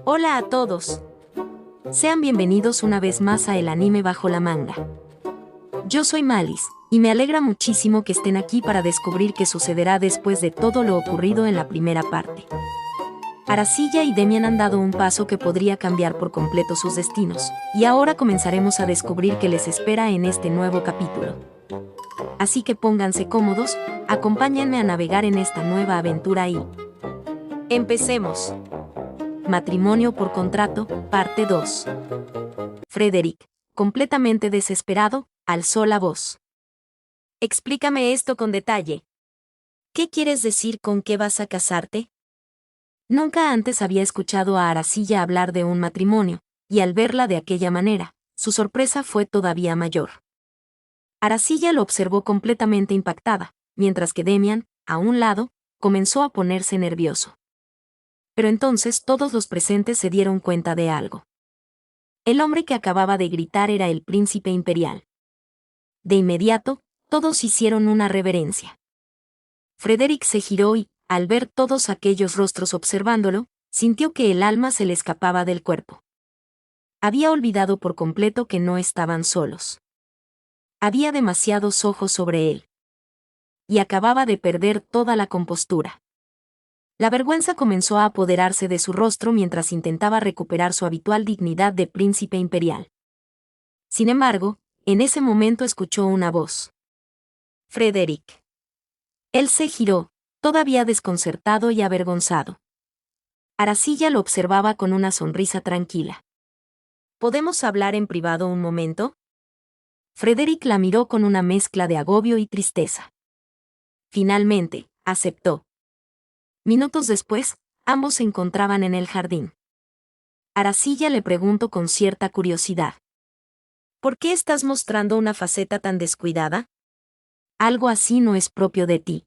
Hola a todos. Sean bienvenidos una vez más a El Anime Bajo la Manga. Yo soy Malice, y me alegra muchísimo que estén aquí para descubrir qué sucederá después de todo lo ocurrido en la primera parte. Arasilla y Demian han dado un paso que podría cambiar por completo sus destinos, y ahora comenzaremos a descubrir qué les espera en este nuevo capítulo. Así que pónganse cómodos, acompáñenme a navegar en esta nueva aventura y... ¡empecemos! Matrimonio por contrato, parte 2. Frederick, completamente desesperado, alzó la voz. Explícame esto con detalle. ¿Qué quieres decir con que vas a casarte? Nunca antes había escuchado a Arasilla hablar de un matrimonio, y al verla de aquella manera, su sorpresa fue todavía mayor. Arasilla lo observó completamente impactada, mientras que Demian, a un lado, comenzó a ponerse nervioso. Pero entonces todos los presentes se dieron cuenta de algo. El hombre que acababa de gritar era el príncipe imperial. De inmediato, todos hicieron una reverencia. Frederick se giró y, al ver todos aquellos rostros observándolo, sintió que el alma se le escapaba del cuerpo. Había olvidado por completo que no estaban solos. Había demasiados ojos sobre él. Y acababa de perder toda la compostura. La vergüenza comenzó a apoderarse de su rostro mientras intentaba recuperar su habitual dignidad de príncipe imperial. Sin embargo, en ese momento escuchó una voz. Frederick. Él se giró, todavía desconcertado y avergonzado. Arasilla lo observaba con una sonrisa tranquila. ¿Podemos hablar en privado un momento? Frederick la miró con una mezcla de agobio y tristeza. Finalmente, aceptó. Minutos después, ambos se encontraban en el jardín. Arasilla le preguntó con cierta curiosidad. ¿Por qué estás mostrando una faceta tan descuidada? Algo así no es propio de ti.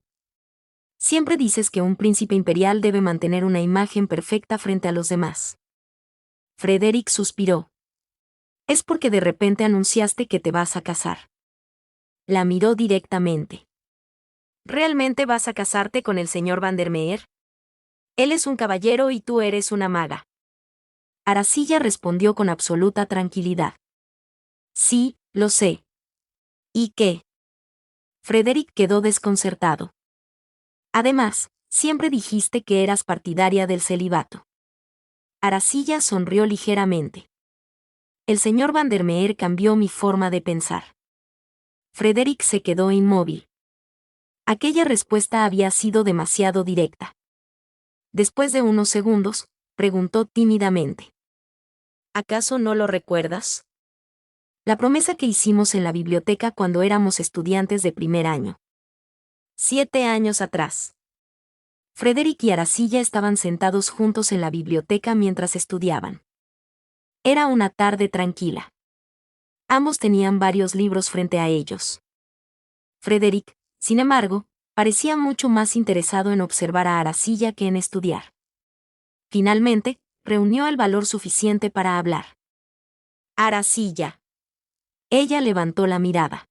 Siempre dices que un príncipe imperial debe mantener una imagen perfecta frente a los demás. Frederick suspiró. Es porque de repente anunciaste que te vas a casar. La miró directamente. ¿Realmente vas a casarte con el señor Vandermeer? Él es un caballero y tú eres una maga. Arasilla respondió con absoluta tranquilidad. Sí, lo sé. ¿Y qué? Frederick quedó desconcertado. Además, siempre dijiste que eras partidaria del celibato. Arasilla sonrió ligeramente. El señor Vandermeer cambió mi forma de pensar. Frederick se quedó inmóvil. Aquella respuesta había sido demasiado directa. Después de unos segundos, preguntó tímidamente. ¿Acaso no lo recuerdas? La promesa que hicimos en la biblioteca cuando éramos estudiantes de primer año. 7 años atrás. Frederick y Arasilla estaban sentados juntos en la biblioteca mientras estudiaban. Era una tarde tranquila. Ambos tenían varios libros frente a ellos. Frederick, sin embargo, parecía mucho más interesado en observar a Arasilla que en estudiar. Finalmente, reunió el valor suficiente para hablar. Arasilla. Ella levantó la mirada.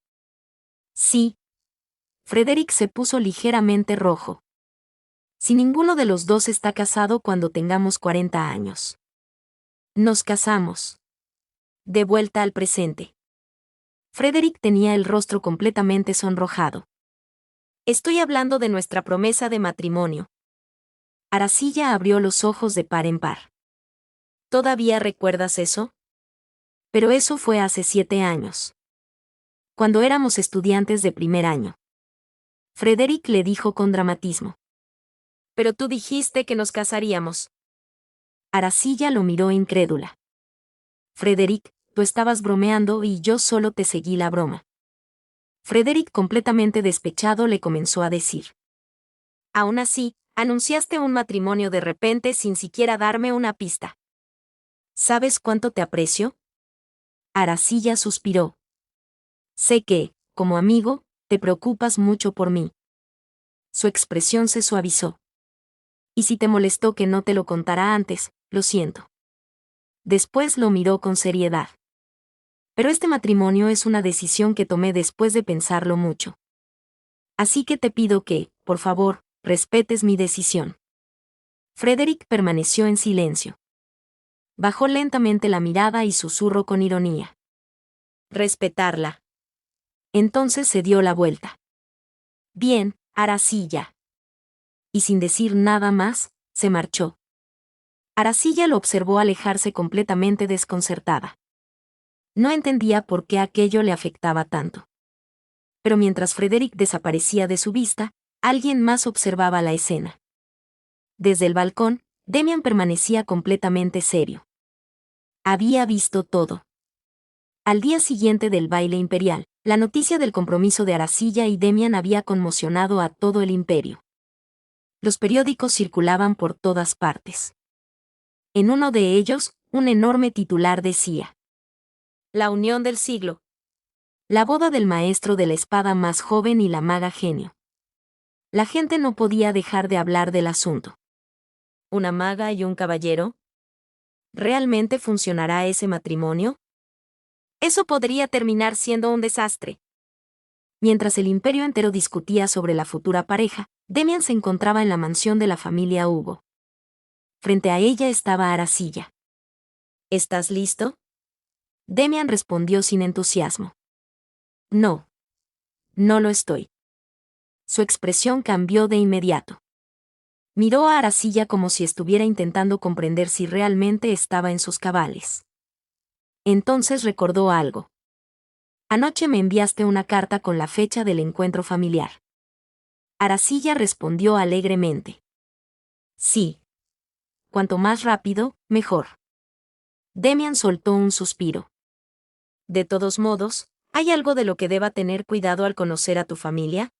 Sí. Frederick se puso ligeramente rojo. Si ninguno de los dos está casado cuando tengamos 40 años. Nos casamos. De vuelta al presente. Frederick tenía el rostro completamente sonrojado. Estoy hablando de nuestra promesa de matrimonio. Arasilla abrió los ojos de par en par. ¿Todavía recuerdas eso? Pero eso fue hace 7 años. Cuando éramos estudiantes de primer año. Frederick le dijo con dramatismo. Pero tú dijiste que nos casaríamos. Arasilla lo miró incrédula. Frederick, tú estabas bromeando y yo solo te seguí la broma. Frederick, completamente despechado, le comenzó a decir. Aún así, anunciaste un matrimonio de repente sin siquiera darme una pista. ¿Sabes cuánto te aprecio? Arasilla suspiró. Sé que, como amigo, te preocupas mucho por mí. Su expresión se suavizó. Y si te molestó que no te lo contara antes, lo siento. Después lo miró con seriedad. Pero este matrimonio es una decisión que tomé después de pensarlo mucho. Así que te pido que, por favor, respetes mi decisión. Frederick permaneció en silencio. Bajó lentamente la mirada y susurró con ironía. Respetarla. Entonces se dio la vuelta. Bien, Aracilla. Y sin decir nada más, se marchó. Aracilla lo observó alejarse completamente desconcertada. No entendía por qué aquello le afectaba tanto. Pero mientras Frederick desaparecía de su vista, alguien más observaba la escena. Desde el balcón, Demian permanecía completamente serio. Había visto todo. Al día siguiente del baile imperial, la noticia del compromiso de Aracilla y Demian había conmocionado a todo el imperio. Los periódicos circulaban por todas partes. En uno de ellos, un enorme titular decía: La unión del siglo. La boda del maestro de la espada más joven y la maga genio. La gente no podía dejar de hablar del asunto. ¿Una maga y un caballero? ¿Realmente funcionará ese matrimonio? Eso podría terminar siendo un desastre. Mientras el imperio entero discutía sobre la futura pareja, Demian se encontraba en la mansión de la familia Hugo. Frente a ella estaba Aracilla. ¿Estás listo? Demian respondió sin entusiasmo. No. No lo estoy. Su expresión cambió de inmediato. Miró a Aracilla como si estuviera intentando comprender si realmente estaba en sus cabales. Entonces recordó algo. Anoche me enviaste una carta con la fecha del encuentro familiar. Aracilla respondió alegremente. Sí. Cuanto más rápido, mejor. Demian soltó un suspiro. De todos modos, ¿hay algo de lo que deba tener cuidado al conocer a tu familia?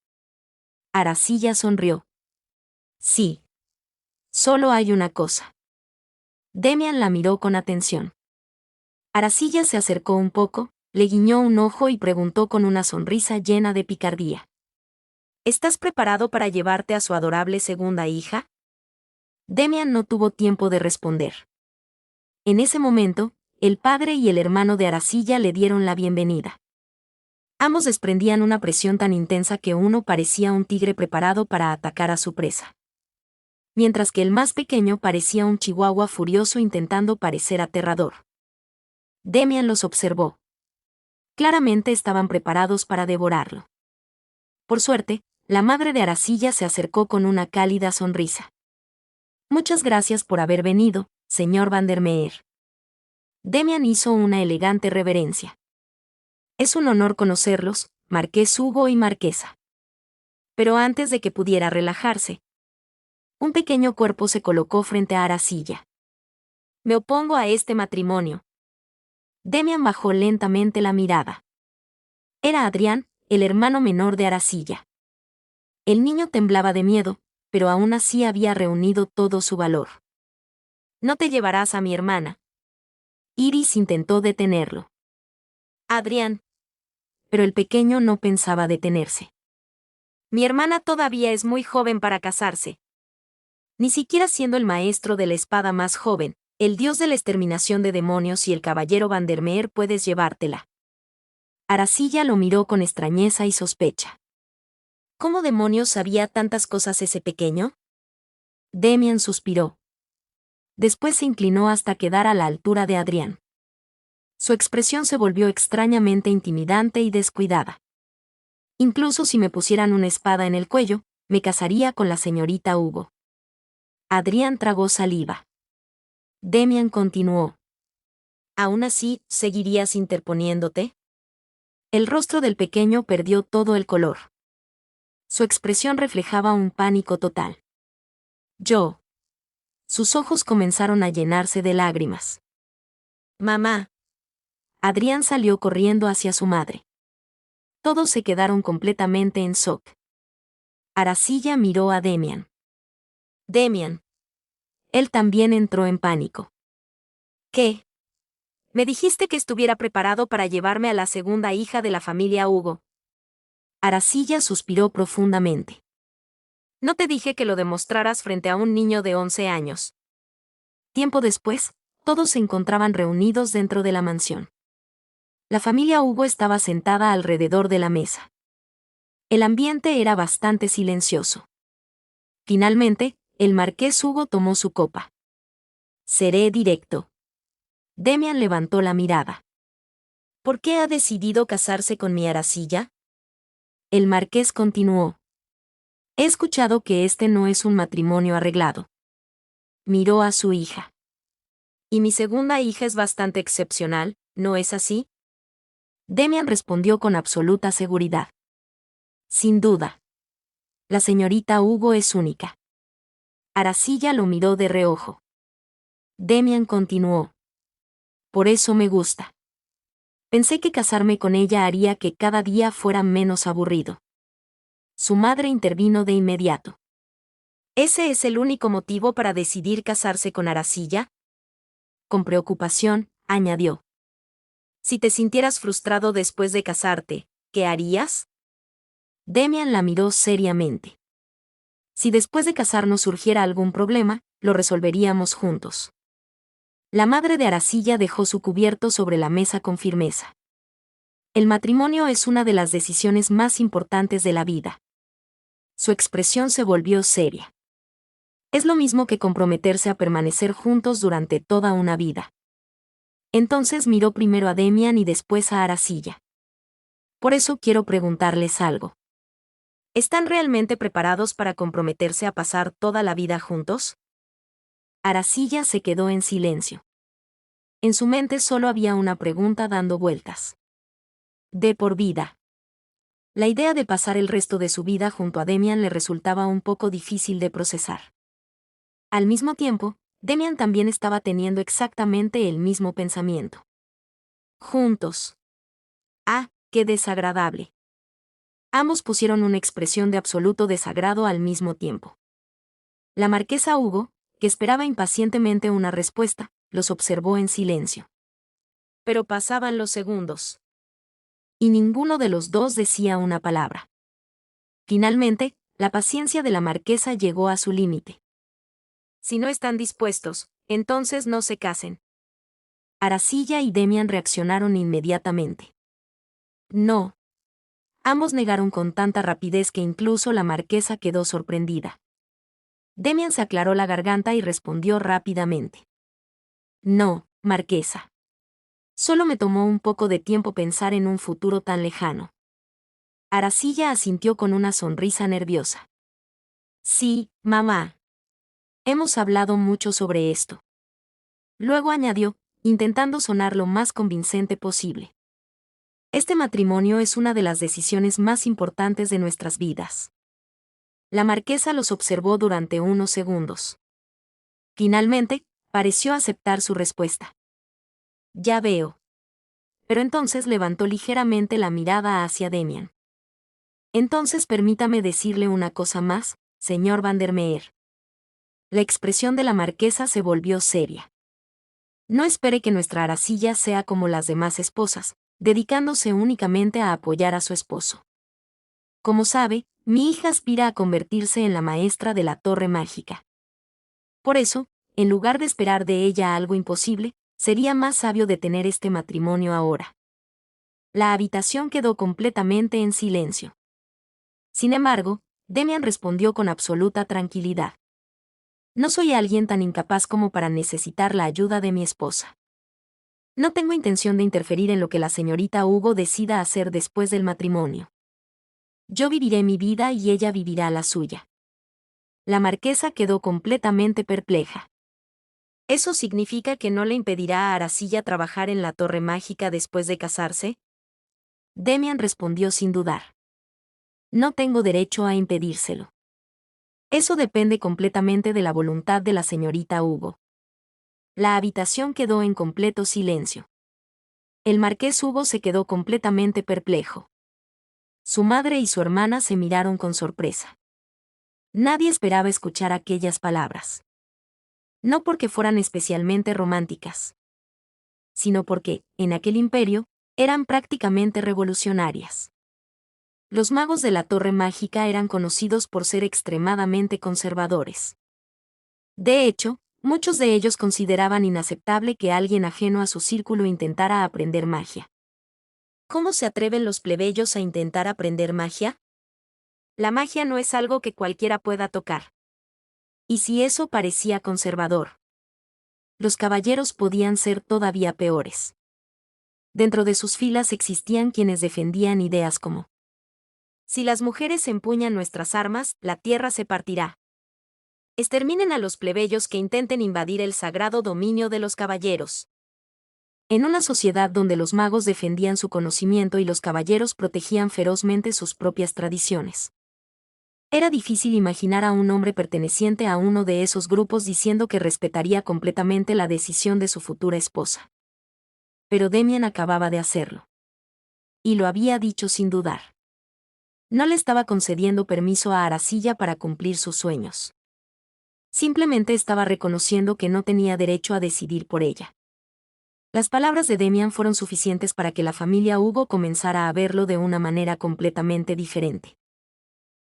Aracilla sonrió. Sí. Solo hay una cosa. Demian la miró con atención. Aracilla se acercó un poco, le guiñó un ojo y preguntó con una sonrisa llena de picardía. ¿Estás preparado para llevarte a su adorable segunda hija? Demian no tuvo tiempo de responder. En ese momento, el padre y el hermano de Aracilla le dieron la bienvenida. Ambos desprendían una presión tan intensa que uno parecía un tigre preparado para atacar a su presa, mientras que el más pequeño parecía un chihuahua furioso intentando parecer aterrador. Demian los observó. Claramente estaban preparados para devorarlo. Por suerte, la madre de Aracilla se acercó con una cálida sonrisa. Muchas gracias por haber venido, señor Vandermeer. Demian hizo una elegante reverencia. Es un honor conocerlos, Marqués Hugo y Marquesa. Pero antes de que pudiera relajarse, un pequeño cuerpo se colocó frente a Aracilla. Me opongo a este matrimonio. Demian bajó lentamente la mirada. Era Adrián, el hermano menor de Aracilla. El niño temblaba de miedo, pero aún así había reunido todo su valor. No te llevarás a mi hermana. Iris intentó detenerlo. Adrián. Pero el pequeño no pensaba detenerse. Mi hermana todavía es muy joven para casarse. Ni siquiera siendo el maestro de la espada más joven, el dios de la exterminación de demonios y el caballero Vandermeer puedes llevártela. Aracilla lo miró con extrañeza y sospecha. ¿Cómo demonios sabía tantas cosas ese pequeño? Demian suspiró. Después se inclinó hasta quedar a la altura de Adrián. Su expresión se volvió extrañamente intimidante y descuidada. Incluso si me pusieran una espada en el cuello, me casaría con la señorita Hugo. Adrián tragó saliva. Demian continuó. ¿Aún así, seguirías interponiéndote? El rostro del pequeño perdió todo el color. Su expresión reflejaba un pánico total. Yo. Sus ojos comenzaron a llenarse de lágrimas. Mamá. Adrián salió corriendo hacia su madre. Todos se quedaron completamente en shock. Aracilla miró a Demian. Demian. Él también entró en pánico. ¿Qué? Me dijiste que estuviera preparado para llevarme a la segunda hija de la familia Hugo. Aracilla suspiró profundamente. No te dije que lo demostraras frente a un niño de 11 años. Tiempo después, todos se encontraban reunidos dentro de la mansión. La familia Hugo estaba sentada alrededor de la mesa. El ambiente era bastante silencioso. Finalmente, el marqués Hugo tomó su copa. Seré directo. Demian levantó la mirada. ¿Por qué ha decidido casarse con mi Aracilla? El marqués continuó. He escuchado que este no es un matrimonio arreglado. Miró a su hija. Y mi segunda hija es bastante excepcional, ¿no es así? Demian respondió con absoluta seguridad. Sin duda. La señorita Hugo es única. Aracilla lo miró de reojo. Demian continuó. Por eso me gusta. Pensé que casarme con ella haría que cada día fuera menos aburrido. Su madre intervino de inmediato. ¿Ese es el único motivo para decidir casarse con Aracilla? Con preocupación, añadió. Si te sintieras frustrado después de casarte, ¿qué harías? Demian la miró seriamente. Si después de casarnos surgiera algún problema, lo resolveríamos juntos. La madre de Aracilla dejó su cubierto sobre la mesa con firmeza. El matrimonio es una de las decisiones más importantes de la vida. Su expresión se volvió seria. Es lo mismo que comprometerse a permanecer juntos durante toda una vida. Entonces miró primero a Demian y después a Aracilla. Por eso quiero preguntarles algo. ¿Están realmente preparados para comprometerse a pasar toda la vida juntos? Aracilla se quedó en silencio. En su mente solo había una pregunta dando vueltas. De por vida. La idea de pasar el resto de su vida junto a Demian le resultaba un poco difícil de procesar. Al mismo tiempo, Demian también estaba teniendo exactamente el mismo pensamiento. Juntos. Ah, qué desagradable. Ambos pusieron una expresión de absoluto desagrado al mismo tiempo. La marquesa Hugo, que esperaba impacientemente una respuesta, los observó en silencio. Pero pasaban los segundos. Y ninguno de los dos decía una palabra. Finalmente, la paciencia de la marquesa llegó a su límite. Si no están dispuestos, entonces no se casen. Aracilla y Demian reaccionaron inmediatamente. No. Ambos negaron con tanta rapidez que incluso la marquesa quedó sorprendida. Demian se aclaró la garganta y respondió rápidamente. No, marquesa. Solo me tomó un poco de tiempo pensar en un futuro tan lejano. Aracilla asintió con una sonrisa nerviosa. Sí, mamá. Hemos hablado mucho sobre esto. Luego añadió, intentando sonar lo más convincente posible. Este matrimonio es una de las decisiones más importantes de nuestras vidas. La marquesa los observó durante unos segundos. Finalmente, pareció aceptar su respuesta. Ya veo. Pero entonces levantó ligeramente la mirada hacia Demian. Entonces permítame decirle una cosa más, señor Vandermeer. La expresión de la marquesa se volvió seria. No espere que nuestra Aracilla sea como las demás esposas, dedicándose únicamente a apoyar a su esposo. Como sabe, mi hija aspira a convertirse en la maestra de la Torre Mágica. Por eso, en lugar de esperar de ella algo imposible, sería más sabio detener este matrimonio ahora. La habitación quedó completamente en silencio. Sin embargo, Demian respondió con absoluta tranquilidad. No soy alguien tan incapaz como para necesitar la ayuda de mi esposa. No tengo intención de interferir en lo que la señorita Hugo decida hacer después del matrimonio. Yo viviré mi vida y ella vivirá la suya. La marquesa quedó completamente perpleja. ¿Eso significa que no le impedirá a Aracilla trabajar en la Torre Mágica después de casarse? Demian respondió sin dudar. No tengo derecho a impedírselo. Eso depende completamente de la voluntad de la señorita Hugo. La habitación quedó en completo silencio. El marqués Hugo se quedó completamente perplejo. Su madre y su hermana se miraron con sorpresa. Nadie esperaba escuchar aquellas palabras. No porque fueran especialmente románticas, sino porque, en aquel imperio, eran prácticamente revolucionarias. Los magos de la Torre Mágica eran conocidos por ser extremadamente conservadores. De hecho, muchos de ellos consideraban inaceptable que alguien ajeno a su círculo intentara aprender magia. ¿Cómo se atreven los plebeyos a intentar aprender magia? La magia no es algo que cualquiera pueda tocar. ¿Y si eso parecía conservador? los caballeros podían ser todavía peores. Dentro de sus filas existían quienes defendían ideas como: si las mujeres empuñan nuestras armas, la tierra se partirá. Exterminen a los plebeyos que intenten invadir el sagrado dominio de los caballeros. En una sociedad donde los magos defendían su conocimiento y los caballeros protegían ferozmente sus propias tradiciones, era difícil imaginar a un hombre perteneciente a uno de esos grupos diciendo que respetaría completamente la decisión de su futura esposa. Pero Demian acababa de hacerlo. Y lo había dicho sin dudar. No le estaba concediendo permiso a Aracilla para cumplir sus sueños. Simplemente estaba reconociendo que no tenía derecho a decidir por ella. Las palabras de Demian fueron suficientes para que la familia Hugo comenzara a verlo de una manera completamente diferente.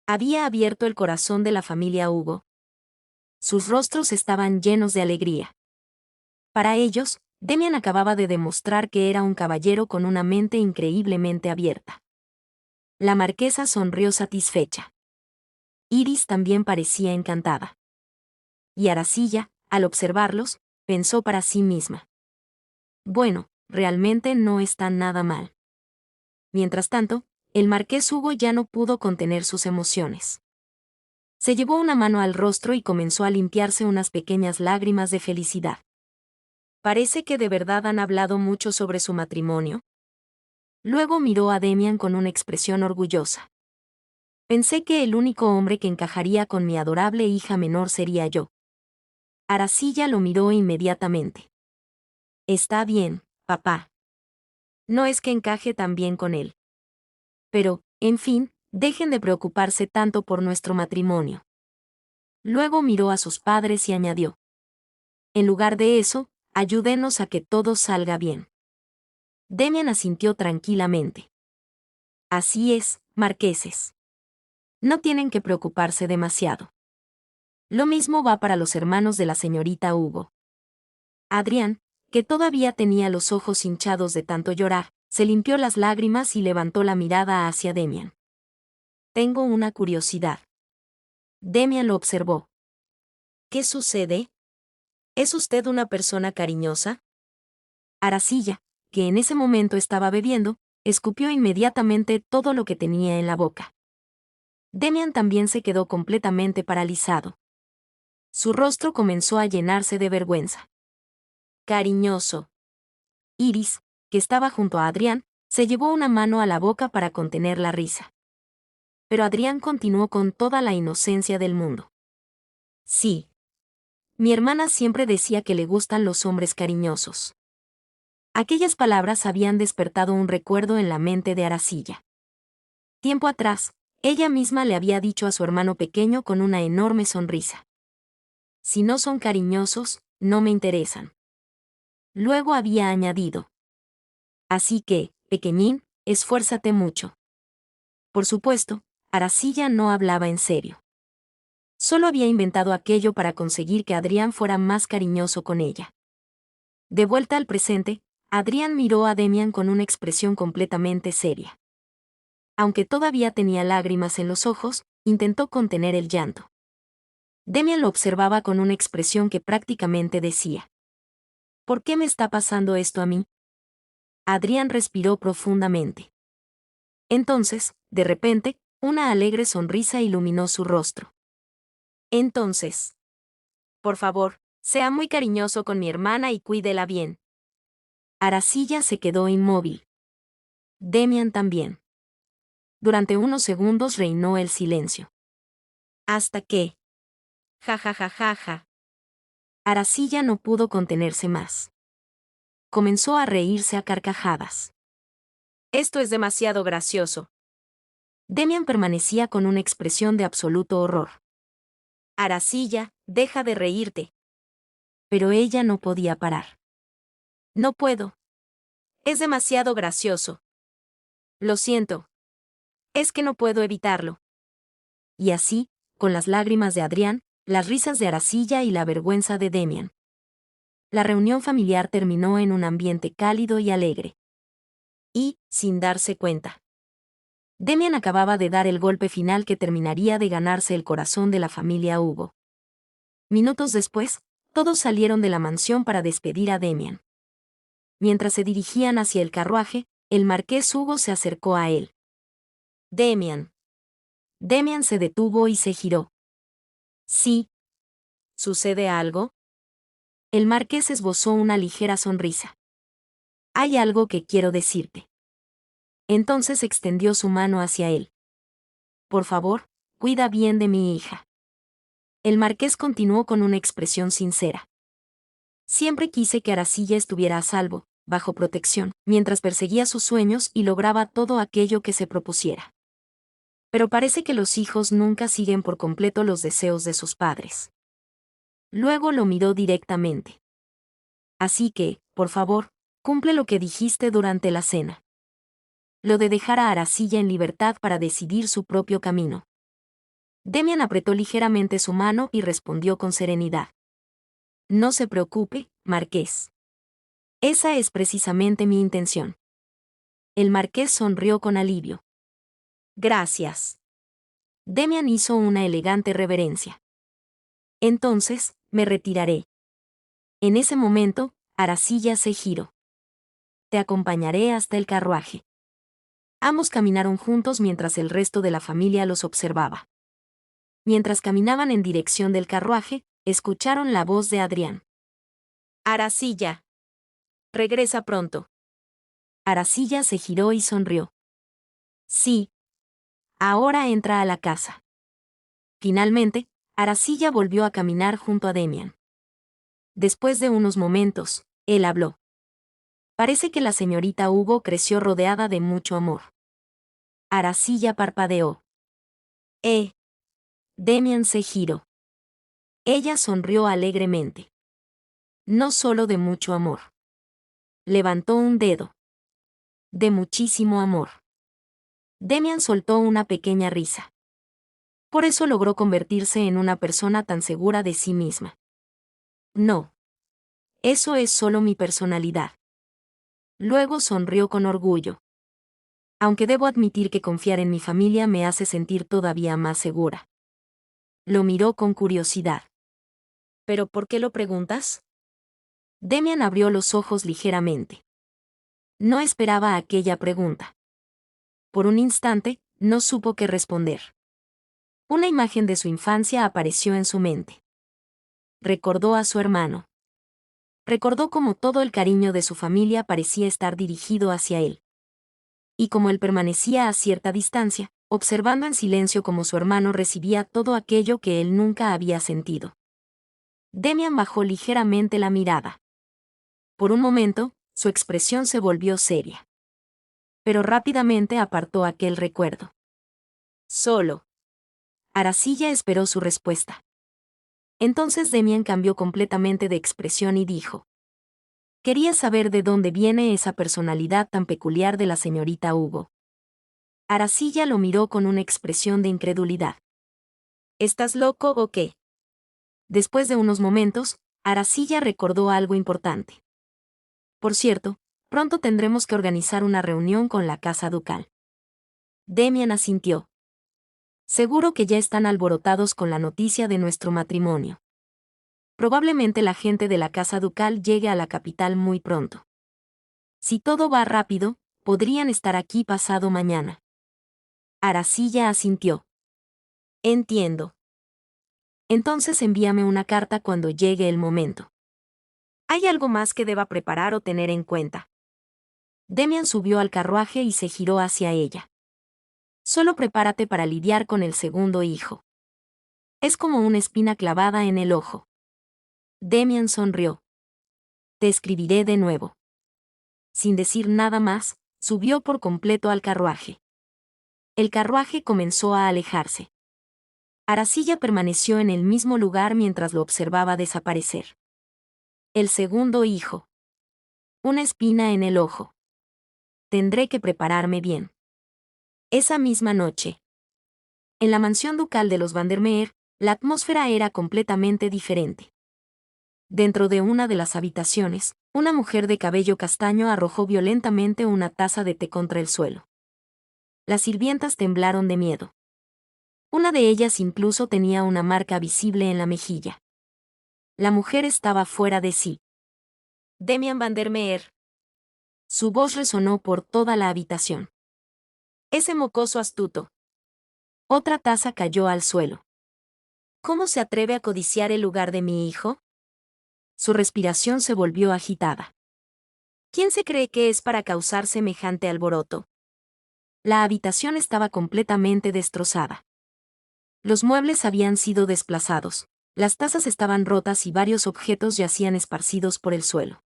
Había abierto el corazón de la familia Hugo. Sus rostros estaban llenos de alegría. Para ellos, Demian acababa de demostrar que era un caballero con una mente increíblemente abierta. La marquesa sonrió satisfecha. Iris también parecía encantada. Y Aracilla, al observarlos, pensó para sí misma: bueno, realmente no están nada mal. Mientras tanto, el marqués Hugo ya no pudo contener sus emociones. Se llevó una mano al rostro y comenzó a limpiarse unas pequeñas lágrimas de felicidad. Parece que de verdad han hablado mucho sobre su matrimonio. Luego miró a Demian con una expresión orgullosa. Pensé que el único hombre que encajaría con mi adorable hija menor sería yo. Aracilla lo miró inmediatamente. Está bien, papá. No es que encaje tan bien con él. Pero, en fin, dejen de preocuparse tanto por nuestro matrimonio. Luego miró a sus padres y añadió: en lugar de eso, ayúdenos a que todo salga bien. Demian asintió tranquilamente. Así es, marqueses. No tienen que preocuparse demasiado. Lo mismo va para los hermanos de la señorita Hugo. Adrián, que todavía tenía los ojos hinchados de tanto llorar, se limpió las lágrimas y levantó la mirada hacia Demian. Tengo una curiosidad. Demian lo observó. ¿Qué sucede? ¿Es usted una persona cariñosa? Aracilla, que en ese momento estaba bebiendo, escupió inmediatamente todo lo que tenía en la boca. Demian también se quedó completamente paralizado. Su rostro comenzó a llenarse de vergüenza. Cariñoso. Iris, que estaba junto a Adrián, se llevó una mano a la boca para contener la risa. Pero Adrián continuó con toda la inocencia del mundo. Sí. Mi hermana siempre decía que le gustan los hombres cariñosos. Aquellas palabras habían despertado un recuerdo en la mente de Aracilla. Tiempo atrás, ella misma le había dicho a su hermano pequeño con una enorme sonrisa: si no son cariñosos, no me interesan. Luego había añadido: así que, pequeñín, esfuérzate mucho. Por supuesto, Aracilla no hablaba en serio. Solo había inventado aquello para conseguir que Adrián fuera más cariñoso con ella. De vuelta al presente, Adrián miró a Demian con una expresión completamente seria. Aunque todavía tenía lágrimas en los ojos, intentó contener el llanto. Demian lo observaba con una expresión que prácticamente decía: ¿por qué me está pasando esto a mí? Adrián respiró profundamente. Entonces, de repente, una alegre sonrisa iluminó su rostro. Entonces, por favor, sea muy cariñoso con mi hermana y cuídela bien. Aracilla se quedó inmóvil. Demian también. Durante unos segundos reinó el silencio. Hasta que... ja ja ja ja ja. Aracilla no pudo contenerse más. Comenzó a reírse a carcajadas. Esto es demasiado gracioso. Demian permanecía con una expresión de absoluto horror. Aracilla, deja de reírte. Pero ella no podía parar. No puedo. Es demasiado gracioso. Lo siento. Es que no puedo evitarlo. Y así, con las lágrimas de Adrián, las risas de Aracilla y la vergüenza de Demian, la reunión familiar terminó en un ambiente cálido y alegre. Y, sin darse cuenta, Demian acababa de dar el golpe final que terminaría de ganarse el corazón de la familia Hugo. Minutos después, Todos salieron de la mansión para despedir a Demian. Mientras se dirigían hacia el carruaje, el marqués Hugo se acercó a él. Demian. Demian se detuvo y se giró. Sí. ¿Sucede algo? El marqués esbozó una ligera sonrisa. Hay algo que quiero decirte. Entonces extendió su mano hacia él. Por favor, cuida bien de mi hija. El marqués continuó con una expresión sincera. Siempre quise que Aracilla estuviera a salvo, bajo protección, mientras perseguía sus sueños y lograba todo aquello que se propusiera. Pero parece que los hijos nunca siguen por completo los deseos de sus padres. Luego lo miró directamente. Así que, por favor, cumple lo que dijiste durante la cena. Lo de dejar a Aracilla en libertad para decidir su propio camino. Demian apretó ligeramente su mano y respondió con serenidad. No se preocupe, marqués. Esa es precisamente mi intención. El marqués sonrió con alivio. Gracias. Demian hizo una elegante reverencia. Entonces, me retiraré. En ese momento, Aracilla se giró. Te acompañaré hasta el carruaje. Ambos caminaron juntos mientras el resto de la familia los observaba. Mientras caminaban en dirección del carruaje, escucharon la voz de Adrián. Aracilla. Regresa pronto. Aracilla se giró y sonrió. Sí. Ahora entra a la casa. Finalmente, Aracilla volvió a caminar junto a Demian. Después de unos momentos, él habló. Parece que la señorita Hugo creció rodeada de mucho amor. Aracilla parpadeó. Demian se giró. Ella sonrió alegremente. No solo de mucho amor. Levantó un dedo. De muchísimo amor. Demian soltó una pequeña risa. Por eso logró convertirse en una persona tan segura de sí misma. No. Eso es solo mi personalidad. Luego sonrió con orgullo. Aunque debo admitir que confiar en mi familia me hace sentir todavía más segura. Lo miró con curiosidad. ¿Pero por qué lo preguntas? Demian abrió los ojos ligeramente. No esperaba aquella pregunta. Por un instante, no supo qué responder. Una imagen de su infancia apareció en su mente. Recordó a su hermano. Recordó cómo todo el cariño de su familia parecía estar dirigido hacia él. Y como él permanecía a cierta distancia, observando en silencio cómo su hermano recibía todo aquello que él nunca había sentido. Demian bajó ligeramente la mirada. Por un momento, su expresión se volvió seria. Pero rápidamente apartó aquel recuerdo. Solo. Aracilla esperó su respuesta. Entonces Demian cambió completamente de expresión y dijo. Quería saber de dónde viene esa personalidad tan peculiar de la señorita Hugo. Aracilla lo miró con una expresión de incredulidad. ¿Estás loco o qué? Después de unos momentos, Aracilla recordó algo importante. Por cierto, pronto tendremos que organizar una reunión con la casa ducal. Demian asintió. Seguro que ya están alborotados con la noticia de nuestro matrimonio. Probablemente la gente de la casa ducal llegue a la capital muy pronto. Si todo va rápido, podrían estar aquí pasado mañana. Aracilla asintió. Entiendo. Entonces envíame una carta cuando llegue el momento. ¿Hay algo más que deba preparar o tener en cuenta? Demian subió al carruaje y se giró hacia ella. Solo prepárate para lidiar con el segundo hijo. Es como una espina clavada en el ojo. Demian sonrió. Te escribiré de nuevo. Sin decir nada más, subió por completo al carruaje. El carruaje comenzó a alejarse. Aracilla permaneció en el mismo lugar mientras lo observaba desaparecer. El segundo hijo. Una espina en el ojo. Tendré que prepararme bien. Esa misma noche. En la mansión ducal de los Vandermeer, la atmósfera era completamente diferente. Dentro de una de las habitaciones, una mujer de cabello castaño arrojó violentamente una taza de té contra el suelo. Las sirvientas temblaron de miedo. Una de ellas incluso tenía una marca visible en la mejilla. La mujer estaba fuera de sí. Demian Vandermeer. Su voz resonó por toda la habitación. Ese mocoso astuto. Otra taza cayó al suelo. ¿Cómo se atreve a codiciar el lugar de mi hijo? Su respiración se volvió agitada. ¿Quién se cree que es para causar semejante alboroto? La habitación estaba completamente destrozada. Los muebles habían sido desplazados, las tazas estaban rotas y varios objetos yacían esparcidos por el suelo.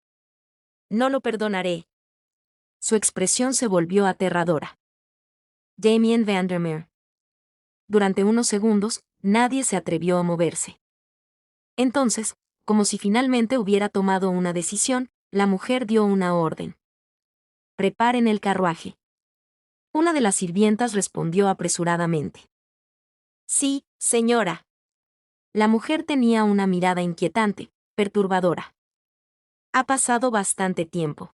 No lo perdonaré. Su expresión se volvió aterradora. Demian Vandermeer. Durante unos segundos, nadie se atrevió a moverse. Entonces, como si finalmente hubiera tomado una decisión, la mujer dio una orden. Preparen el carruaje. Una de las sirvientas respondió apresuradamente. Sí, señora. La mujer tenía una mirada inquietante, perturbadora. Ha pasado bastante tiempo.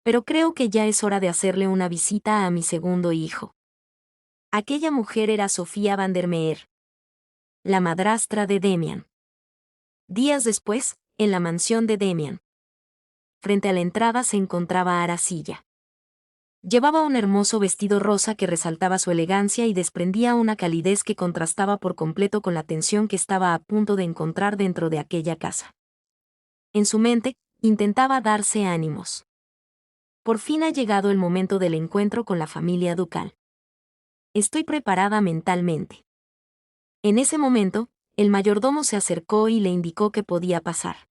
Pero creo que ya es hora de hacerle una visita a mi segundo hijo. Aquella mujer era Sofía Vandermeer, la madrastra de Demian. Días después, en la mansión de Demian. Frente a la entrada se encontraba Aracilla. Llevaba un hermoso vestido rosa que resaltaba su elegancia y desprendía una calidez que contrastaba por completo con la tensión que estaba a punto de encontrar dentro de aquella casa. En su mente, intentaba darse ánimos. Por fin ha llegado el momento del encuentro con la familia ducal. Estoy preparada mentalmente. En ese momento, el mayordomo se acercó y le indicó que podía pasar.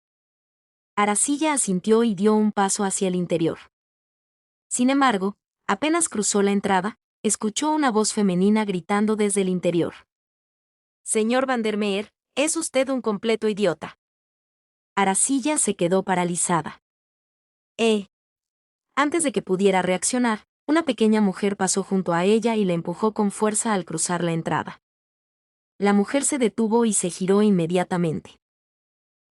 Aracilla asintió y dio un paso hacia el interior. Sin embargo, apenas cruzó la entrada, escuchó una voz femenina gritando desde el interior. Señor Vandermeer, es usted un completo idiota. Aracilla se quedó paralizada. Antes de que pudiera reaccionar, una pequeña mujer pasó junto a ella y la empujó con fuerza al cruzar la entrada. La mujer se detuvo y se giró inmediatamente.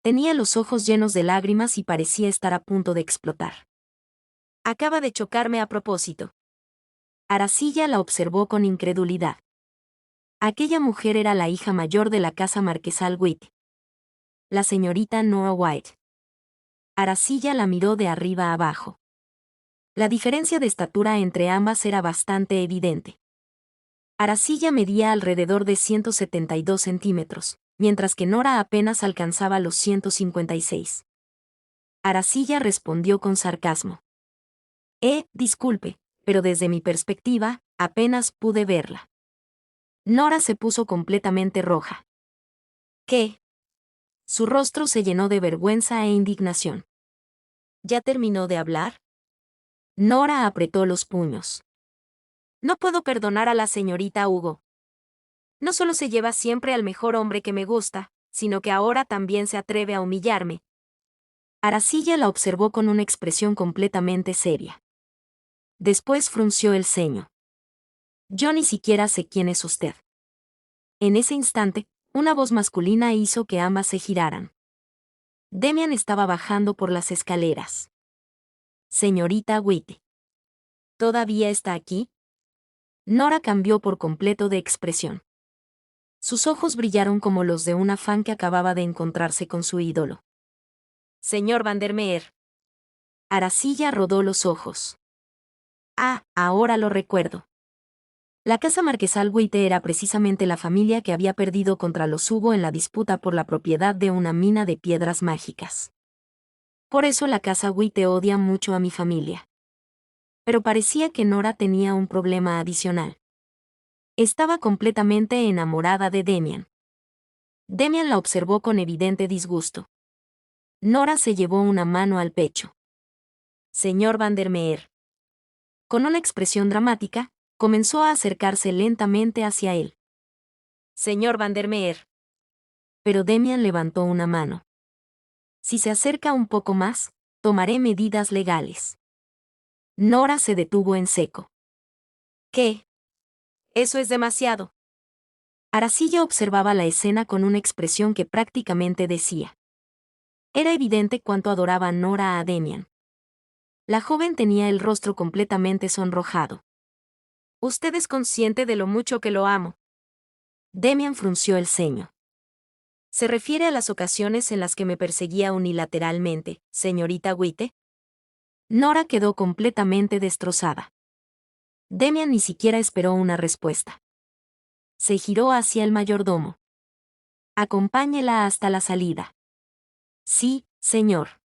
Tenía los ojos llenos de lágrimas y parecía estar a punto de explotar. Acaba de chocarme a propósito. Aracilla la observó con incredulidad. Aquella mujer era la hija mayor de la casa marquesal White. La señorita Nora White. Aracilla la miró de arriba a abajo. La diferencia de estatura entre ambas era bastante evidente. Aracilla medía alrededor de 172 centímetros, mientras que Nora apenas alcanzaba los 156. Aracilla respondió con sarcasmo. Disculpe, pero desde mi perspectiva, apenas pude verla. Nora se puso completamente roja. ¿Qué? Su rostro se llenó de vergüenza e indignación. ¿Ya terminó de hablar? Nora apretó los puños. No puedo perdonar a la señorita Hugo. No solo se lleva siempre al mejor hombre que me gusta, sino que ahora también se atreve a humillarme. Aracilla la observó con una expresión completamente seria. Después frunció el ceño. Yo ni siquiera sé quién es usted. En ese instante, una voz masculina hizo que ambas se giraran. Demian estaba bajando por las escaleras. Señorita White. ¿Todavía está aquí? Nora cambió por completo de expresión. Sus ojos brillaron como los de una fan que acababa de encontrarse con su ídolo. Señor Vandermeer. Aracilla rodó los ojos. Ahora lo recuerdo. La casa marquesal White era precisamente la familia que había perdido contra los Hugo en la disputa por la propiedad de una mina de piedras mágicas. Por eso la casa White odia mucho a mi familia. Pero parecía que Nora tenía un problema adicional. Estaba completamente enamorada de Demian. Demian la observó con evidente disgusto. Nora se llevó una mano al pecho. Señor Vandermeer. Con una expresión dramática, comenzó a acercarse lentamente hacia él. Señor Vandermeer. Pero Demian levantó una mano. Si se acerca un poco más, tomaré medidas legales. Nora se detuvo en seco. ¿Qué? Eso es demasiado. Aracilla observaba la escena con una expresión que prácticamente decía. Era evidente cuánto adoraba Nora a Demian. La joven tenía el rostro completamente sonrojado. Usted es consciente de lo mucho que lo amo. Demian frunció el ceño. ¿Se refiere a las ocasiones en las que me perseguía unilateralmente, señorita White? Nora quedó completamente destrozada. Demian ni siquiera esperó una respuesta. Se giró hacia el mayordomo. Acompáñela hasta la salida. Sí, señor.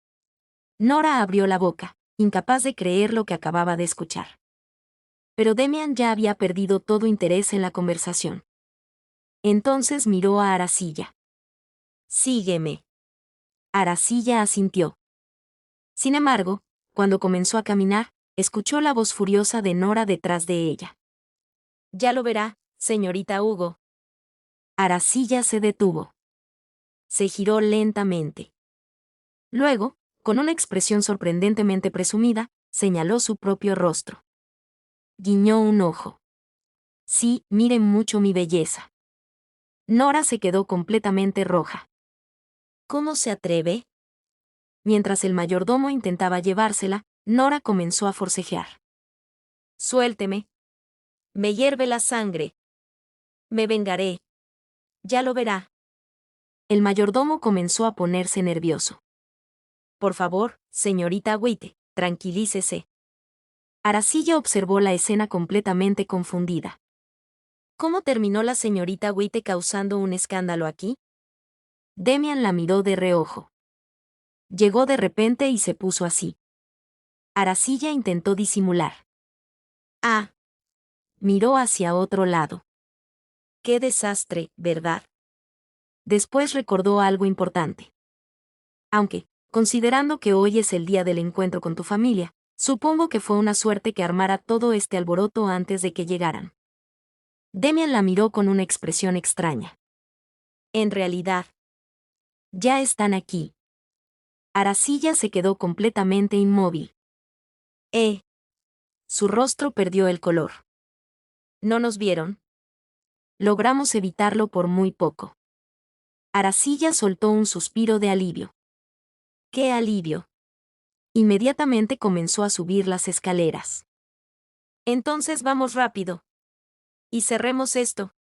Nora abrió la boca, incapaz de creer lo que acababa de escuchar. Pero Demian ya había perdido todo interés en la conversación. Entonces miró a Aracilla. Sígueme. Aracilla asintió. Sin embargo, cuando comenzó a caminar, escuchó la voz furiosa de Nora detrás de ella. Ya lo verá, señorita Hugo. Aracilla se detuvo. Se giró lentamente. Luego, con una expresión sorprendentemente presumida, señaló su propio rostro. Guiñó un ojo. Sí, miren mucho mi belleza. Nora se quedó completamente roja. ¿Cómo se atreve? Mientras el mayordomo intentaba llevársela, Nora comenzó a forcejear. Suélteme. Me hierve la sangre. Me vengaré. Ya lo verá. El mayordomo comenzó a ponerse nervioso. Por favor, señorita White, tranquilícese. Aracilla observó la escena completamente confundida. ¿Cómo terminó la señorita White causando un escándalo aquí? Demian la miró de reojo. Llegó de repente y se puso así. Aracilla intentó disimular. Ah. Miró hacia otro lado. Qué desastre, ¿verdad? Después recordó algo importante. Aunque, considerando que hoy es el día del encuentro con tu familia, supongo que fue una suerte que armara todo este alboroto antes de que llegaran. Demian la miró con una expresión extraña. En realidad, ya están aquí. Aracilla se quedó completamente inmóvil. Su rostro perdió el color. ¿No nos vieron? Logramos evitarlo por muy poco. Aracilla soltó un suspiro de alivio. ¡Qué alivio! Inmediatamente comenzó a subir las escaleras. Entonces vamos rápido. Y cerremos esto.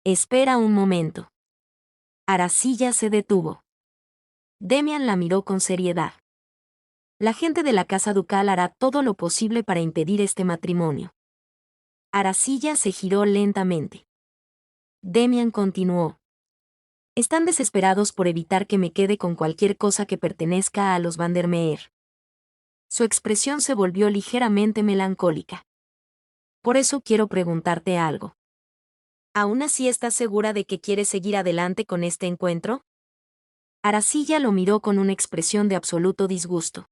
Espera un momento. Aracilla se detuvo. Demian la miró con seriedad. La gente de la casa ducal hará todo lo posible para impedir este matrimonio. Aracilla se giró lentamente. Demian continuó. Están desesperados por evitar que me quede con cualquier cosa que pertenezca a los Vandermeer. Su expresión se volvió ligeramente melancólica. Por eso quiero preguntarte algo. ¿Aún así estás segura de que quieres seguir adelante con este encuentro? Aracilla lo miró con una expresión de absoluto disgusto.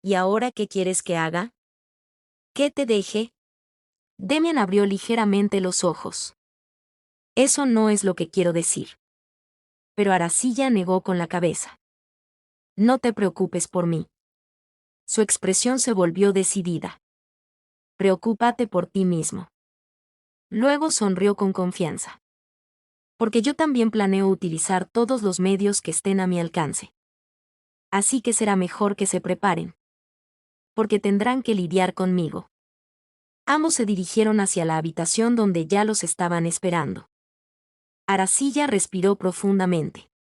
¿Y ahora qué quieres que haga? ¿Qué te deje? Demian abrió ligeramente los ojos. Eso no es lo que quiero decir. Pero Aracilla negó con la cabeza. No te preocupes por mí. Su expresión se volvió decidida. Preocúpate por ti mismo. Luego sonrió con confianza. Porque yo también planeo utilizar todos los medios que estén a mi alcance. Así que será mejor que se preparen. Porque tendrán que lidiar conmigo. Ambos se dirigieron hacia la habitación donde ya los estaban esperando. Aracilla respiró profundamente.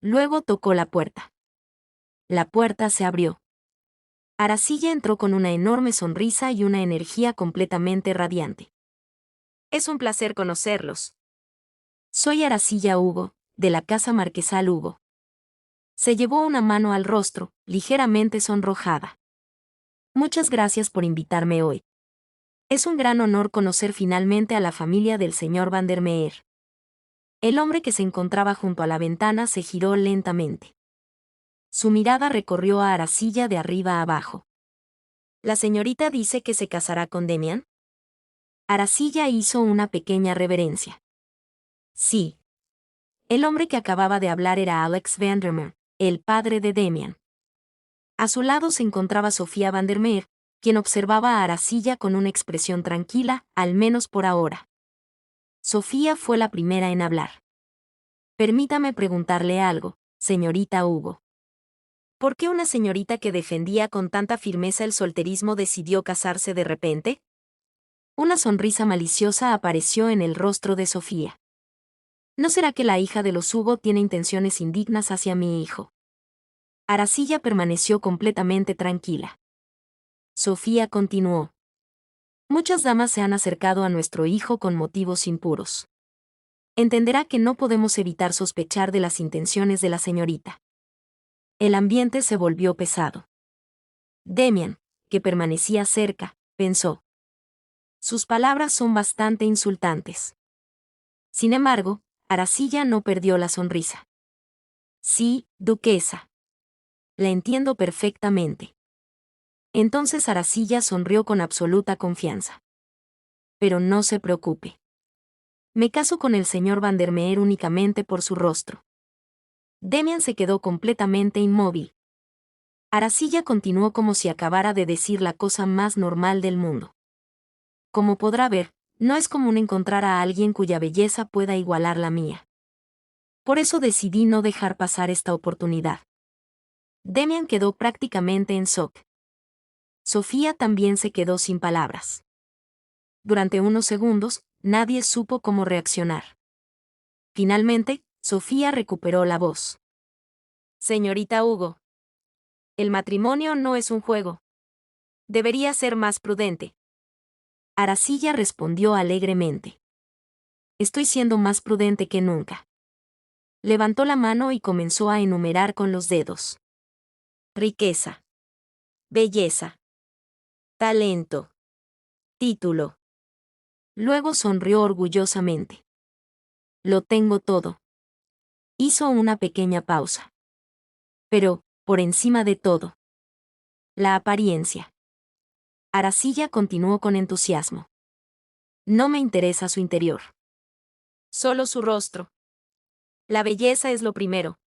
Luego tocó la puerta. La puerta se abrió. Aracilla entró con una enorme sonrisa y una energía completamente radiante. Es un placer conocerlos. Soy Aracilla Hugo, de la Casa Marquesal Hugo. Se llevó una mano al rostro, ligeramente sonrojada. Muchas gracias por invitarme hoy. Es un gran honor conocer finalmente a la familia del señor Vandermeer. El hombre que se encontraba junto a la ventana se giró lentamente. Su mirada recorrió a Aracilla de arriba a abajo. ¿La señorita dice que se casará con Demian? Aracilla hizo una pequeña reverencia. Sí. El hombre que acababa de hablar era Alex Vandermeer, el padre de Demian. A su lado se encontraba Sofía Vandermeer, quien observaba a Aracilla con una expresión tranquila, al menos por ahora. Sofía fue la primera en hablar. Permítame preguntarle algo, señorita Hugo. ¿Por qué una señorita que defendía con tanta firmeza el solterismo decidió casarse de repente? Una sonrisa maliciosa apareció en el rostro de Sofía. ¿No será que la hija de los Hugo tiene intenciones indignas hacia mi hijo? Aracilla permaneció completamente tranquila. Sofía continuó. Muchas damas se han acercado a nuestro hijo con motivos impuros. Entenderá que no podemos evitar sospechar de las intenciones de la señorita. El ambiente se volvió pesado. Demian, que permanecía cerca, pensó. Sus palabras son bastante insultantes. Sin embargo, Aracilla no perdió la sonrisa. Sí, duquesa. La entiendo perfectamente. Entonces Aracilla sonrió con absoluta confianza. Pero no se preocupe. Me caso con el señor Vandermeer únicamente por su rostro. Demian se quedó completamente inmóvil. Aracilla continuó como si acabara de decir la cosa más normal del mundo. Como podrá ver, no es común encontrar a alguien cuya belleza pueda igualar la mía. Por eso decidí no dejar pasar esta oportunidad. Demian quedó prácticamente en shock. Sofía también se quedó sin palabras. Durante unos segundos, nadie supo cómo reaccionar. Finalmente, Sofía recuperó la voz. Señorita Hugo. El matrimonio no es un juego. Debería ser más prudente. Aracilla respondió alegremente. Estoy siendo más prudente que nunca. Levantó la mano y comenzó a enumerar con los dedos. Riqueza. Belleza. Talento. Título. Luego sonrió orgullosamente. Lo tengo todo. Hizo una pequeña pausa. Pero, por encima de todo, la apariencia. Aracilla continuó con entusiasmo. No me interesa su interior. Solo su rostro. La belleza es lo primero.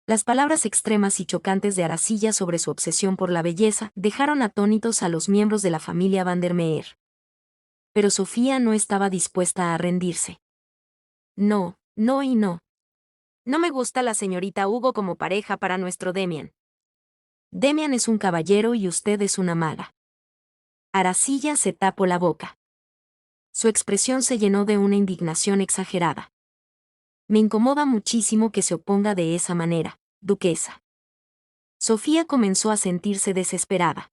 Las palabras extremas y chocantes de Aracilla sobre su obsesión por la belleza dejaron atónitos a los miembros de la familia Vandermeer. Pero Sofía no estaba dispuesta a rendirse. No, no y no. No me gusta la señorita Hugo como pareja para nuestro Demian. Demian es un caballero y usted es una maga. Aracilla se tapó la boca. Su expresión se llenó de una indignación exagerada. Me incomoda muchísimo que se oponga de esa manera, duquesa. Sofía comenzó a sentirse desesperada.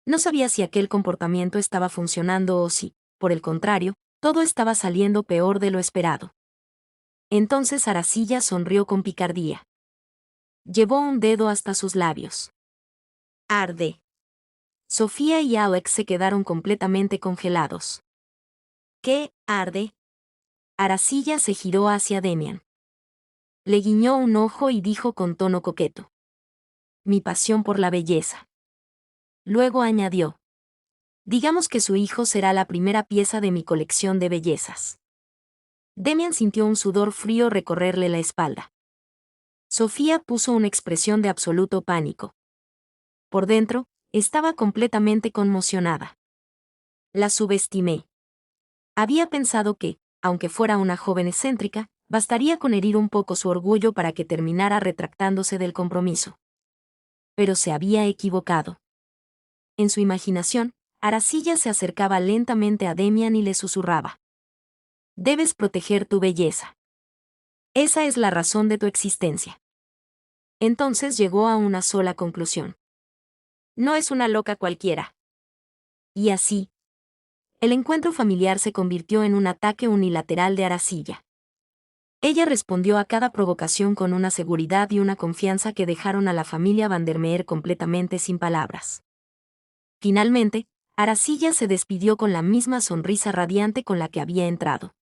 No sabía si aquel comportamiento estaba funcionando o si, por el contrario, todo estaba saliendo peor de lo esperado. Entonces Aracilla sonrió con picardía. Llevó un dedo hasta sus labios. Arde. Sofía y Alex se quedaron completamente congelados. ¿Qué arde? Aracilla se giró hacia Demian. Le guiñó un ojo y dijo con tono coqueto. Mi pasión por la belleza. Luego añadió. Digamos que su hijo será la primera pieza de mi colección de bellezas. Demian sintió un sudor frío recorrerle la espalda. Sofía puso una expresión de absoluto pánico. Por dentro, estaba completamente conmocionada. La subestimé. Había pensado que, aunque fuera una joven excéntrica, bastaría con herir un poco su orgullo para que terminara retractándose del compromiso. Pero se había equivocado. En su imaginación, Aracilla se acercaba lentamente a Demian y le susurraba. Debes proteger tu belleza. Esa es la razón de tu existencia. Entonces llegó a una sola conclusión. No es una loca cualquiera. Y así, el encuentro familiar se convirtió en un ataque unilateral de Aracilla. Ella respondió a cada provocación con una seguridad y una confianza que dejaron a la familia Vandermeer completamente sin palabras. Finalmente, Aracilla se despidió con la misma sonrisa radiante con la que había entrado.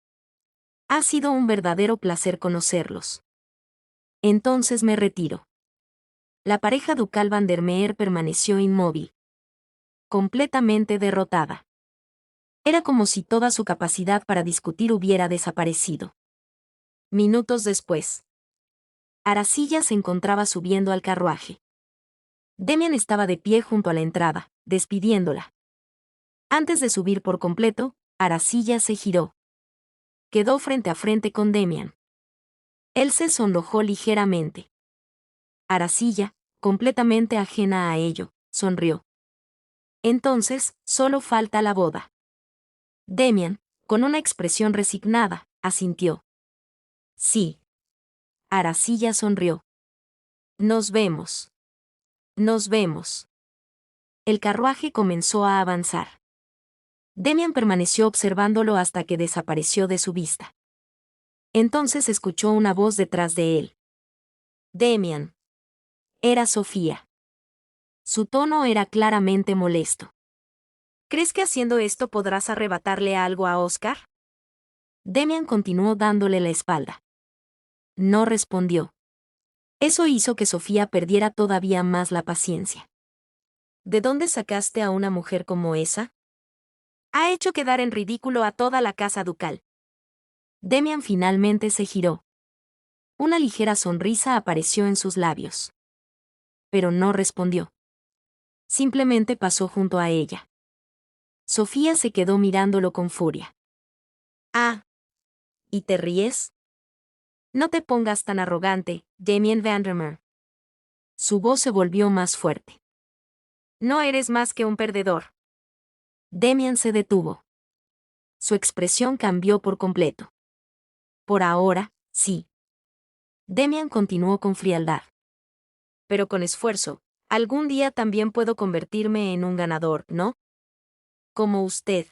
Ha sido un verdadero placer conocerlos. Entonces me retiro. La pareja ducal Vandermeer permaneció inmóvil. Completamente derrotada. Era como si toda su capacidad para discutir hubiera desaparecido. Minutos después. Aracilla se encontraba subiendo al carruaje. Demian estaba de pie junto a la entrada, despidiéndola. Antes de subir por completo, Aracilla se giró. Quedó frente a frente con Demian. Él se sonrojó ligeramente. Aracilla, completamente ajena a ello, sonrió. Entonces, solo falta la boda. Demian, con una expresión resignada, asintió. Sí. Aracilla sonrió. Nos vemos. Nos vemos. El carruaje comenzó a avanzar. Demian permaneció observándolo hasta que desapareció de su vista. Entonces escuchó una voz detrás de él. Demian. Era Sofía. Su tono era claramente molesto. ¿Crees que haciendo esto podrás arrebatarle algo a Oscar? Demian continuó dándole la espalda. No respondió. Eso hizo que Sofía perdiera todavía más la paciencia. ¿De dónde sacaste a una mujer como esa? Ha hecho quedar en ridículo a toda la casa ducal. Demian finalmente se giró. Una ligera sonrisa apareció en sus labios. Pero no respondió. Simplemente pasó junto a ella. Sofía se quedó mirándolo con furia. Ah. ¿Y te ríes? No te pongas tan arrogante, Demian Vandermeer. Su voz se volvió más fuerte. No eres más que un perdedor. Demian se detuvo. Su expresión cambió por completo. Por ahora, sí. Demian continuó con frialdad. Pero con esfuerzo, algún día también puedo convertirme en un ganador, ¿no? Como usted.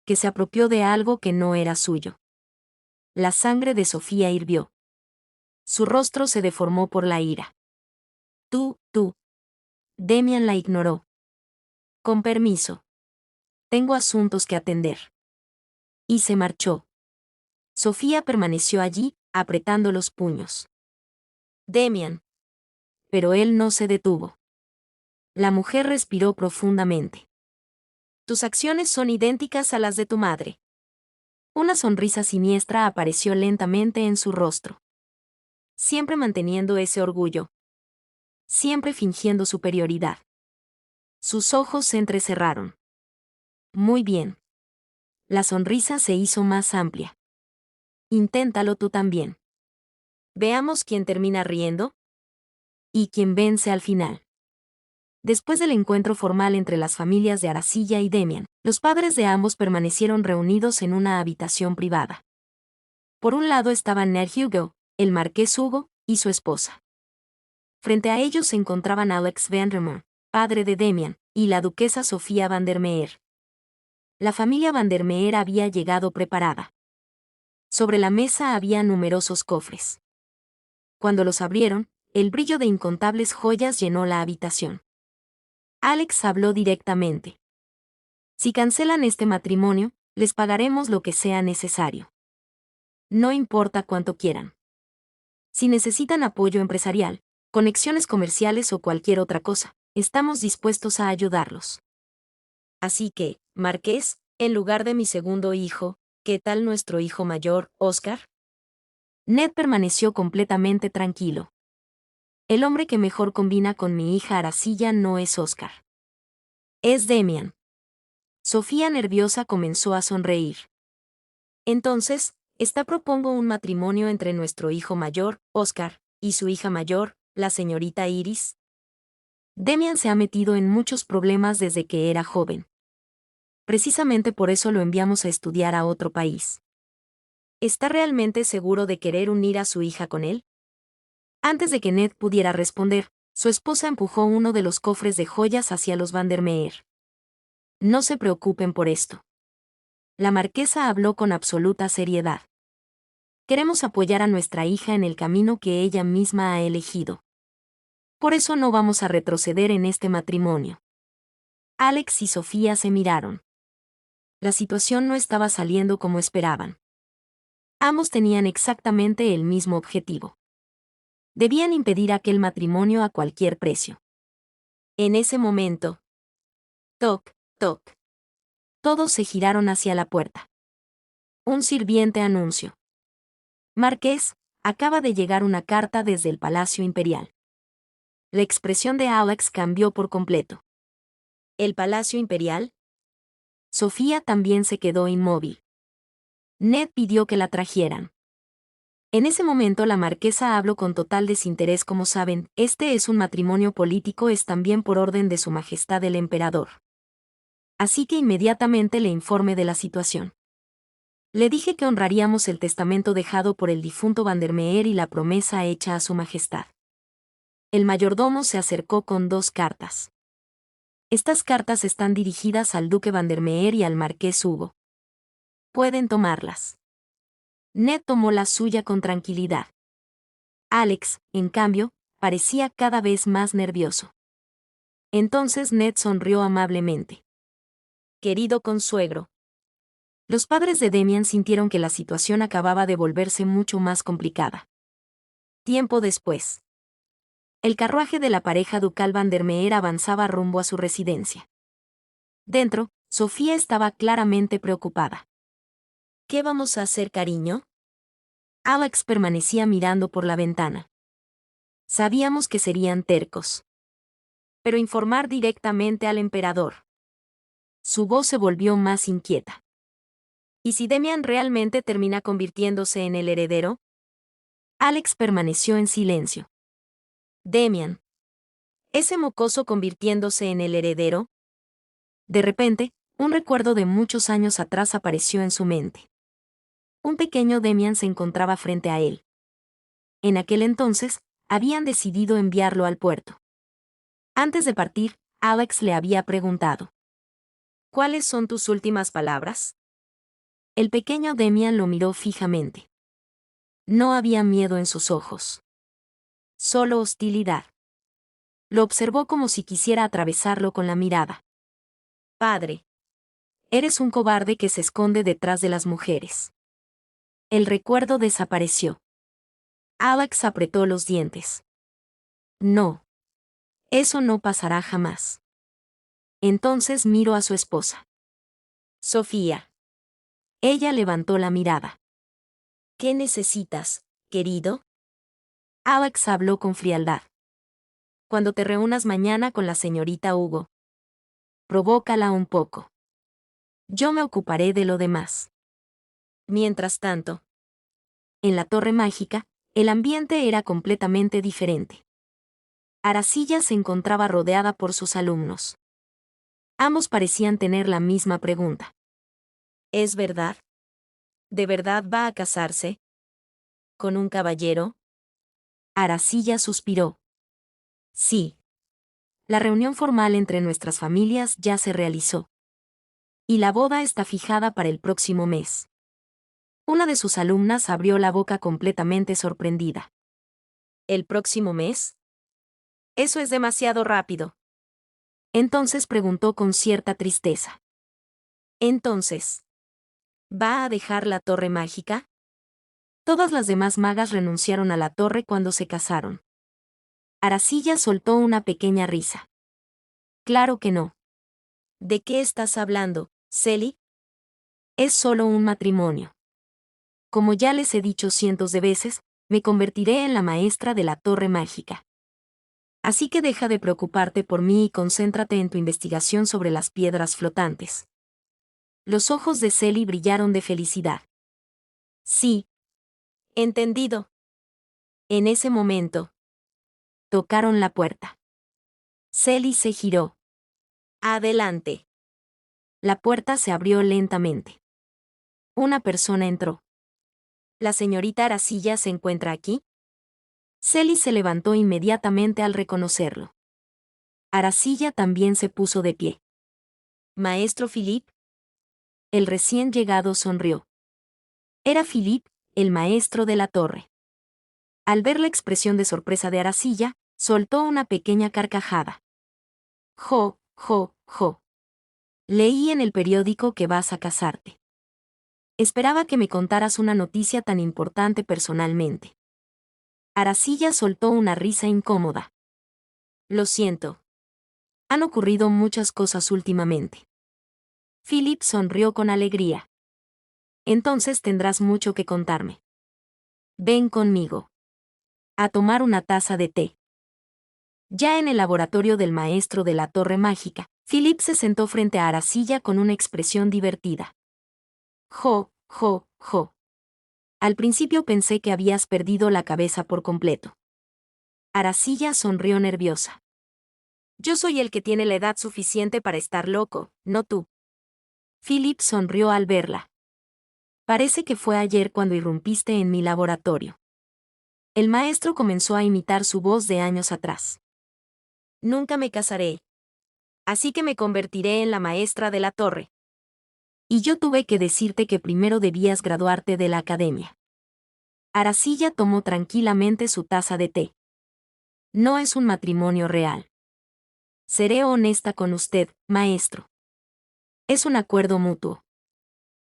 Que se apropió de algo que no era suyo. La sangre de Sofía hirvió. Su rostro se deformó por la ira. Tú. Demian la ignoró. Con permiso. Tengo asuntos que atender. Y se marchó. Sofía permaneció allí, apretando los puños. Demian. Pero él no se detuvo. La mujer respiró profundamente. Tus acciones son idénticas a las de tu madre. Una sonrisa siniestra apareció lentamente en su rostro. Siempre manteniendo ese orgullo. Siempre fingiendo superioridad. Sus ojos se entrecerraron. Muy bien. La sonrisa se hizo más amplia. Inténtalo tú también. Veamos quién termina riendo y quién vence al final. Después del encuentro formal entre las familias de Aracilla y Demian, los padres de ambos permanecieron reunidos en una habitación privada. Por un lado estaban Ned Hugo, el marqués Hugo, y su esposa. Frente a ellos se encontraban Alex Vandermeer, padre de Demian, y la duquesa Sofía Vandermeer. La familia Vandermeer había llegado preparada. Sobre la mesa había numerosos cofres. Cuando los abrieron, el brillo de incontables joyas llenó la habitación. Alex habló directamente. Si cancelan este matrimonio, les pagaremos lo que sea necesario. No importa cuánto quieran. Si necesitan apoyo empresarial, conexiones comerciales o cualquier otra cosa, estamos dispuestos a ayudarlos. Así que, Marqués, en lugar de mi segundo hijo, ¿qué tal nuestro hijo mayor, Oscar? Ned permaneció completamente tranquilo. El hombre que mejor combina con mi hija Aracilla no es Oscar. Es Demian. Sofía nerviosa comenzó a sonreír. Entonces, propongo un matrimonio entre nuestro hijo mayor, Oscar, y su hija mayor, la señorita Iris. Demian se ha metido en muchos problemas desde que era joven. Precisamente por eso lo enviamos a estudiar a otro país. ¿Está realmente seguro de querer unir a su hija con él? Antes de que Ned pudiera responder, su esposa empujó uno de los cofres de joyas hacia los Vandermeer. No se preocupen por esto. La marquesa habló con absoluta seriedad. Queremos apoyar a nuestra hija en el camino que ella misma ha elegido. Por eso no vamos a retroceder en este matrimonio. Alex y Sofía se miraron. La situación no estaba saliendo como esperaban. Ambos tenían exactamente el mismo objetivo. Debían impedir aquel matrimonio a cualquier precio. En ese momento, toc, toc. Todos se giraron hacia la puerta. Un sirviente anunció. Marqués, acaba de llegar una carta desde el Palacio Imperial. La expresión de Alex cambió por completo. ¿El Palacio Imperial? Sofía también se quedó inmóvil. Ned pidió que la trajeran. En ese momento la marquesa habló con total desinterés. Como saben, este es un matrimonio político, es también por orden de su majestad el emperador. Así que inmediatamente le informe de la situación. Le dije que honraríamos el testamento dejado por el difunto Vandermeer y la promesa hecha a su majestad. El mayordomo se acercó con 2 cartas. Estas cartas están dirigidas al duque Vandermeer y al marqués Hugo. Pueden tomarlas. Ned tomó la suya con tranquilidad. Alex, en cambio, parecía cada vez más nervioso. Entonces Ned sonrió amablemente. Querido consuegro. Los padres de Demian sintieron que la situación acababa de volverse mucho más complicada. Tiempo después. El carruaje de la pareja ducal Vandermeer avanzaba rumbo a su residencia. Dentro, Sofía estaba claramente preocupada. ¿Qué vamos a hacer, cariño? Alex permanecía mirando por la ventana. Sabíamos que serían tercos. Pero informar directamente al emperador. Su voz se volvió más inquieta. ¿Y si Demian realmente termina convirtiéndose en el heredero? Alex permaneció en silencio. Demian. ¿Ese mocoso convirtiéndose en el heredero? De repente, un recuerdo de muchos años atrás apareció en su mente. Un pequeño Demian se encontraba frente a él. En aquel entonces, habían decidido enviarlo al puerto. Antes de partir, Alex le había preguntado: ¿cuáles son tus últimas palabras? El pequeño Demian lo miró fijamente. No había miedo en sus ojos. Solo hostilidad. Lo observó como si quisiera atravesarlo con la mirada. Padre. Eres un cobarde que se esconde detrás de las mujeres. El recuerdo desapareció. Alex apretó los dientes. No. Eso no pasará jamás. Entonces miró a su esposa. Sofía. Ella levantó la mirada. ¿Qué necesitas, querido? Alex habló con frialdad. Cuando te reúnas mañana con la señorita Hugo, provócala un poco. Yo me ocuparé de lo demás. Mientras tanto, en la Torre Mágica, el ambiente era completamente diferente. Aracilla se encontraba rodeada por sus alumnos. Ambos parecían tener la misma pregunta. ¿Es verdad? ¿De verdad va a casarse? ¿Con un caballero? Aracilla suspiró. Sí. La reunión formal entre nuestras familias ya se realizó. Y la boda está fijada para el próximo mes. Una de sus alumnas abrió la boca completamente sorprendida. ¿El próximo mes? Eso es demasiado rápido. Entonces preguntó con cierta tristeza. Entonces, ¿va a dejar la Torre Mágica? Todas las demás magas renunciaron a la torre cuando se casaron. Aracilla soltó una pequeña risa. Claro que no. ¿De qué estás hablando, Selly? Es solo un matrimonio. Como ya les he dicho cientos de veces, me convertiré en la maestra de la Torre Mágica. Así que deja de preocuparte por mí y concéntrate en tu investigación sobre las piedras flotantes. Los ojos de Selly brillaron de felicidad. Sí. Entendido. En ese momento, tocaron la puerta. Selly se giró. Adelante. La puerta se abrió lentamente. Una persona entró. ¿La señorita Aracilla se encuentra aquí? Selly se levantó inmediatamente al reconocerlo. Aracilla también se puso de pie. Maestro Philip. El recién llegado sonrió. Era Philip, el maestro de la torre. Al ver la expresión de sorpresa de Aracilla, soltó una pequeña carcajada. Jo, jo, jo. Leí en el periódico que vas a casarte. Esperaba que me contaras una noticia tan importante personalmente. Aracilla soltó una risa incómoda. Lo siento. Han ocurrido muchas cosas últimamente. Philip sonrió con alegría. Entonces tendrás mucho que contarme. Ven conmigo. A tomar una taza de té. Ya en el laboratorio del maestro de la Torre Mágica, Philip se sentó frente a Aracilla con una expresión divertida. Jo, jo, jo. Al principio pensé que habías perdido la cabeza por completo. Aracilla sonrió nerviosa. Yo soy el que tiene la edad suficiente para estar loco, no tú. Philip sonrió al verla. Parece que fue ayer cuando irrumpiste en mi laboratorio. El maestro comenzó a imitar su voz de años atrás. Nunca me casaré. Así que me convertiré en la maestra de la torre. Y yo tuve que decirte que primero debías graduarte de la academia. Aracilla tomó tranquilamente su taza de té. No es un matrimonio real. Seré honesta con usted, maestro. Es un acuerdo mutuo.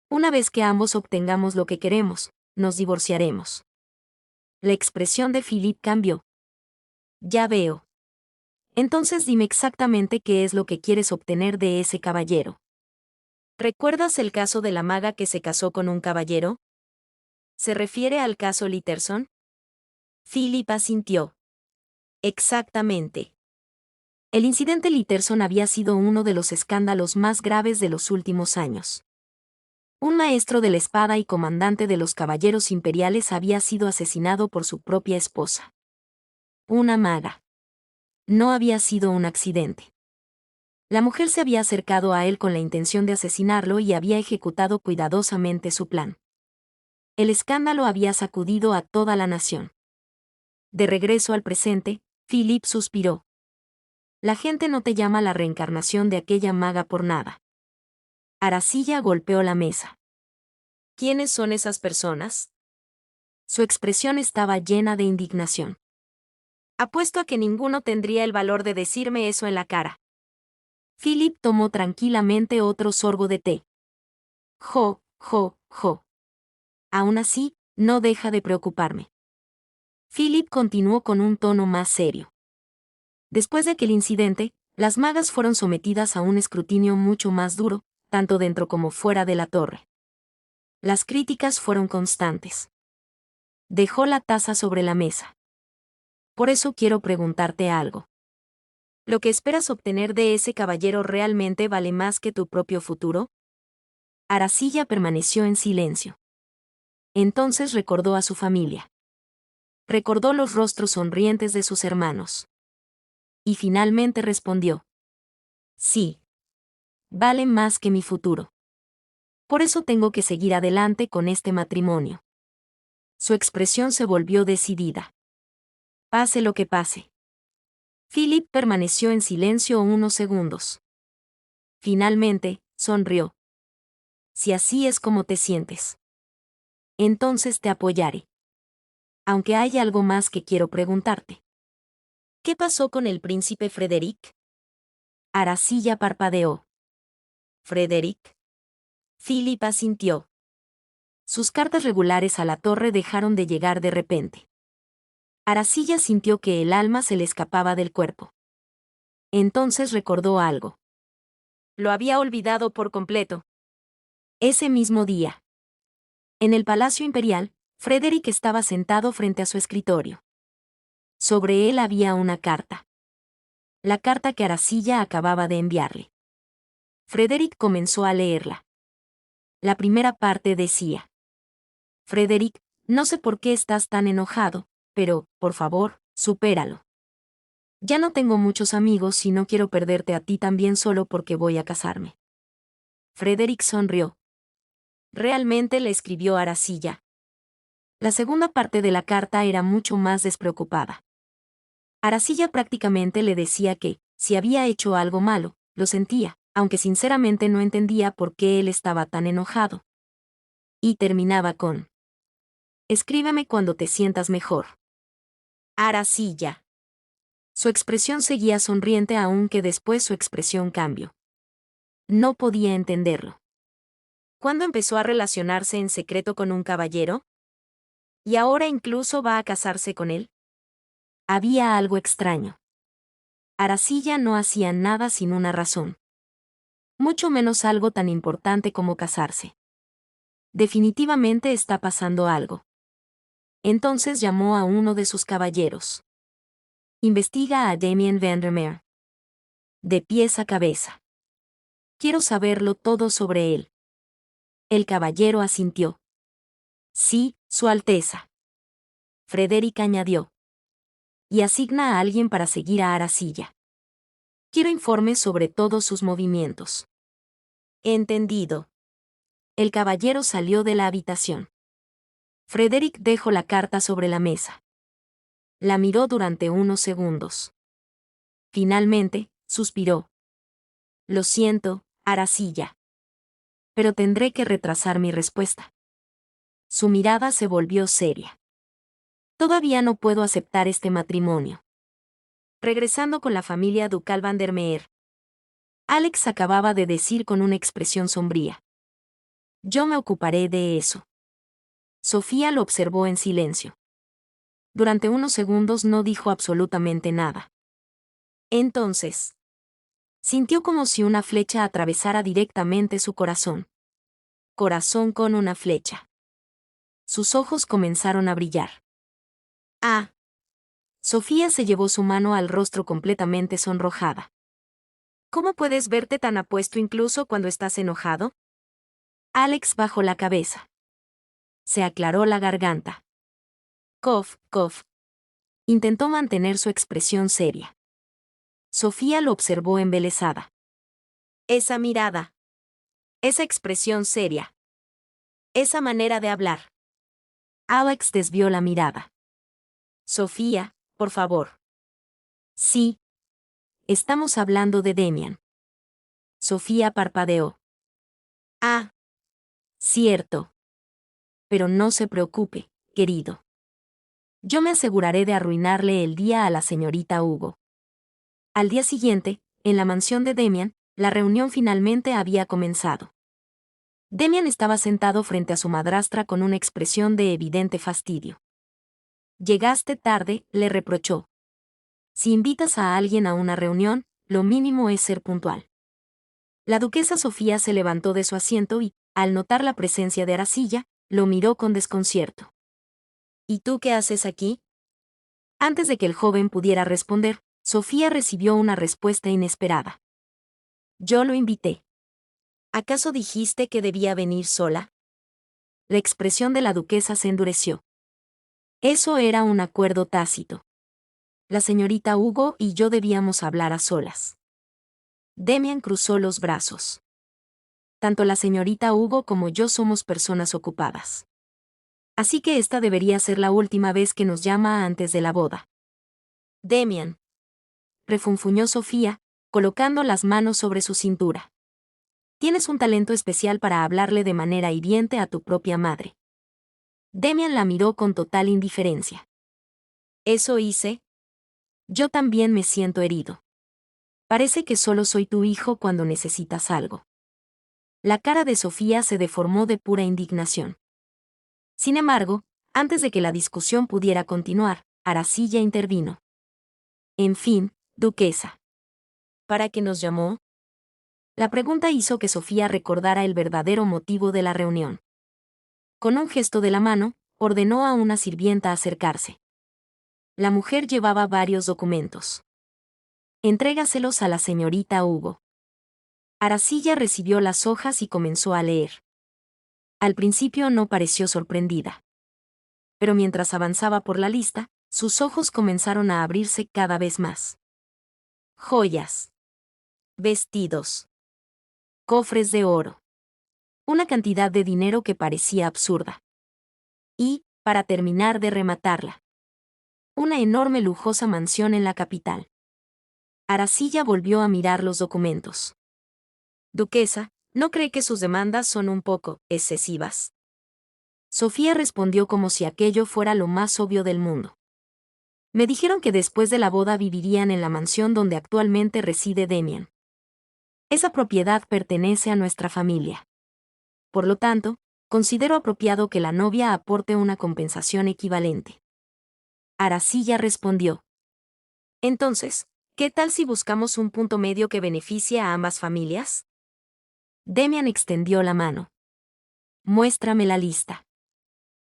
Una vez que ambos obtengamos lo que queremos, nos divorciaremos. La expresión de Philip cambió. Ya veo. Entonces dime exactamente qué es lo que quieres obtener de ese caballero. ¿Recuerdas el caso de la maga que se casó con un caballero? ¿Se refiere al caso Litterson? Philip asintió. Exactamente. El incidente Litterson había sido uno de los escándalos más graves de los últimos años. Un maestro de la espada y comandante de los caballeros imperiales había sido asesinado por su propia esposa. Una maga. No había sido un accidente. La mujer se había acercado a él con la intención de asesinarlo y había ejecutado cuidadosamente su plan. El escándalo había sacudido a toda la nación. De regreso al presente, Philip suspiró. La gente no te llama la reencarnación de aquella maga por nada. Aracilla golpeó la mesa. ¿Quiénes son esas personas? Su expresión estaba llena de indignación. Apuesto a que ninguno tendría el valor de decirme eso en la cara. Philip tomó tranquilamente otro sorbo de té. Jo, jo, jo. Aún así, no deja de preocuparme. Philip continuó con un tono más serio. Después de aquel incidente, las magas fueron sometidas a un escrutinio mucho más duro, tanto dentro como fuera de la torre. Las críticas fueron constantes. Dejó la taza sobre la mesa. Por eso quiero preguntarte algo. ¿Lo que esperas obtener de ese caballero realmente vale más que tu propio futuro? Aracilla permaneció en silencio. Entonces recordó a su familia. Recordó los rostros sonrientes de sus hermanos. Y finalmente respondió. Sí. Vale más que mi futuro. Por eso tengo que seguir adelante con este matrimonio. Su expresión se volvió decidida. Pase lo que pase. Philip permaneció en silencio unos segundos. Finalmente, sonrió. Si así es como te sientes, entonces te apoyaré. Aunque hay algo más que quiero preguntarte. ¿Qué pasó con el príncipe Frederick? Aracilla parpadeó. ¿Frederick? Philip asintió. Sus cartas regulares a la torre dejaron de llegar de repente. Aracilla sintió que el alma se le escapaba del cuerpo. Entonces recordó algo. Lo había olvidado por completo. Ese mismo día. En el Palacio Imperial, Frederick estaba sentado frente a su escritorio. Sobre él había una carta. La carta que Aracilla acababa de enviarle. Frederick comenzó a leerla. La primera parte decía: Frederick, no sé por qué estás tan enojado, pero, por favor, supéralo. Ya no tengo muchos amigos y no quiero perderte a ti también solo porque voy a casarme. Frederick sonrió. Realmente le escribió Aracilla. La segunda parte de la carta era mucho más despreocupada. Aracilla prácticamente le decía que, si había hecho algo malo, lo sentía, aunque sinceramente no entendía por qué él estaba tan enojado. Y terminaba con: escríbeme cuando te sientas mejor. Aracilla. Su expresión seguía sonriente aunque después su expresión cambió. No podía entenderlo. ¿Cuándo empezó a relacionarse en secreto con un caballero? ¿Y ahora incluso va a casarse con él? Había algo extraño. Aracilla no hacía nada sin una razón. Mucho menos algo tan importante como casarse. Definitivamente está pasando algo. Entonces llamó a uno de sus caballeros. Investiga a Damien Vandermeer. De pies a cabeza. Quiero saberlo todo sobre él. El caballero asintió. Sí, Su Alteza. Frederick añadió. Y asigna a alguien para seguir a Aracilla. Quiero informes sobre todos sus movimientos. Entendido. El caballero salió de la habitación. Frederick dejó la carta sobre la mesa. La miró durante unos segundos. Finalmente, suspiró. Lo siento, Aracilla. Pero tendré que retrasar mi respuesta. Su mirada se volvió seria. Todavía no puedo aceptar este matrimonio. Regresando con la familia ducal Van der Meer. Alex acababa de decir con una expresión sombría. Yo me ocuparé de eso. Sofía lo observó en silencio. Durante unos segundos no dijo absolutamente nada. Entonces, sintió como si una flecha atravesara directamente su corazón. Corazón con una flecha. Sus ojos comenzaron a brillar. Ah. Sofía se llevó su mano al rostro completamente sonrojada. ¿Cómo puedes verte tan apuesto incluso cuando estás enojado? Alex bajó la cabeza. Se aclaró la garganta. Cof, cof. Intentó mantener su expresión seria. Sofía lo observó embelesada. Esa mirada. Esa expresión seria. Esa manera de hablar. Alex desvió la mirada. Sofía, por favor. Sí. Estamos hablando de Demian. Sofía parpadeó. Ah. Cierto. Pero no se preocupe, querido. Yo me aseguraré de arruinarle el día a la señorita Hugo. Al día siguiente, en la mansión de Demian, la reunión finalmente había comenzado. Demian estaba sentado frente a su madrastra con una expresión de evidente fastidio. Llegaste tarde, le reprochó. Si invitas a alguien a una reunión, lo mínimo es ser puntual. La duquesa Sofía se levantó de su asiento y, al notar la presencia de Aracilla, lo miró con desconcierto. ¿Y tú qué haces aquí? Antes de que el joven pudiera responder, Sofía recibió una respuesta inesperada. Yo lo invité. ¿Acaso dijiste que debía venir sola? La expresión de la duquesa se endureció. Eso era un acuerdo tácito. La señorita Hugo y yo debíamos hablar a solas. Demian cruzó los brazos. Tanto la señorita Hugo como yo somos personas ocupadas. Así que esta debería ser la última vez que nos llama antes de la boda. Demian. Refunfuñó Sofía, colocando las manos sobre su cintura. Tienes un talento especial para hablarle de manera hiriente a tu propia madre. Demian la miró con total indiferencia. ¿Eso hice? Yo también me siento herido. Parece que solo soy tu hijo cuando necesitas algo. La cara de Sofía se deformó de pura indignación. Sin embargo, antes de que la discusión pudiera continuar, Aracilla intervino. En fin, duquesa. ¿Para qué nos llamó? La pregunta hizo que Sofía recordara el verdadero motivo de la reunión. Con un gesto de la mano, ordenó a una sirvienta acercarse. La mujer llevaba varios documentos. Entrégaselos a la señorita Hugo. Aracilla recibió las hojas y comenzó a leer. Al principio no pareció sorprendida. Pero mientras avanzaba por la lista, sus ojos comenzaron a abrirse cada vez más. Joyas. Vestidos. Cofres de oro. Una cantidad de dinero que parecía absurda. Y, para terminar de rematarla, una enorme lujosa mansión en la capital. Aracilla volvió a mirar los documentos. Duquesa, ¿no cree que sus demandas son un poco excesivas? Sofía respondió como si aquello fuera lo más obvio del mundo. Me dijeron que después de la boda vivirían en la mansión donde actualmente reside Demian. Esa propiedad pertenece a nuestra familia. Por lo tanto, considero apropiado que la novia aporte una compensación equivalente. Aracilla respondió. Entonces, ¿qué tal si buscamos un punto medio que beneficie a ambas familias? Demian extendió la mano. Muéstrame la lista.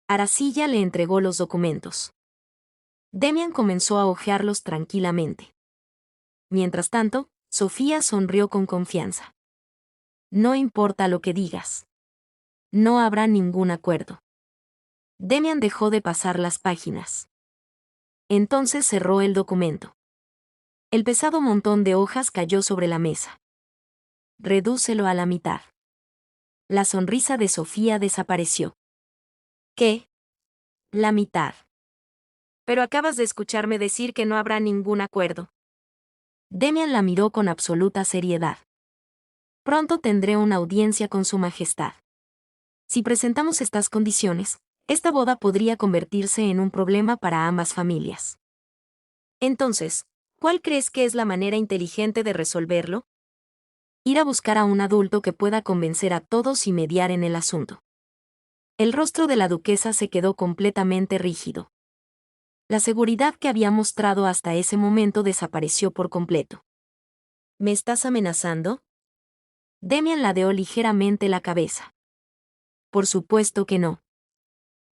Aracilla le entregó los documentos. Demian comenzó a hojearlos tranquilamente. Mientras tanto, Sofía sonrió con confianza. No importa lo que digas. No habrá ningún acuerdo. Demian dejó de pasar las páginas. Entonces cerró el documento. El pesado montón de hojas cayó sobre la mesa. Redúcelo a la mitad. La sonrisa de Sofía desapareció. ¿Qué? La mitad. Pero acabas de escucharme decir que no habrá ningún acuerdo. Demian la miró con absoluta seriedad. Pronto tendré una audiencia con Su Majestad. Si presentamos estas condiciones, esta boda podría convertirse en un problema para ambas familias. Entonces, ¿cuál crees que es la manera inteligente de resolverlo? Ir a buscar a un adulto que pueda convencer a todos y mediar en el asunto. El rostro de la duquesa se quedó completamente rígido. La seguridad que había mostrado hasta ese momento desapareció por completo. ¿Me estás amenazando? Demian ladeó ligeramente la cabeza. Por supuesto que no.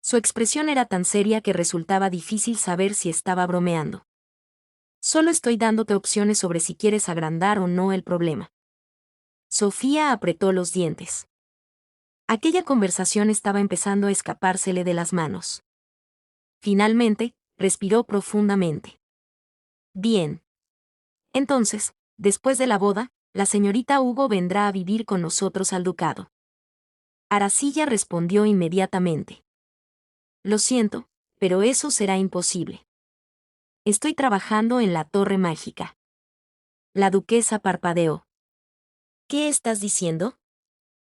Su expresión era tan seria que resultaba difícil saber si estaba bromeando. Solo estoy dándote opciones sobre si quieres agrandar o no el problema. Sofía apretó los dientes. Aquella conversación estaba empezando a escapársele de las manos. Finalmente, respiró profundamente. Bien. Entonces, después de la boda, la señorita Hugo vendrá a vivir con nosotros al ducado. Aracilla respondió inmediatamente. Lo siento, pero eso será imposible. Estoy trabajando en la torre mágica. La duquesa parpadeó. ¿Qué estás diciendo?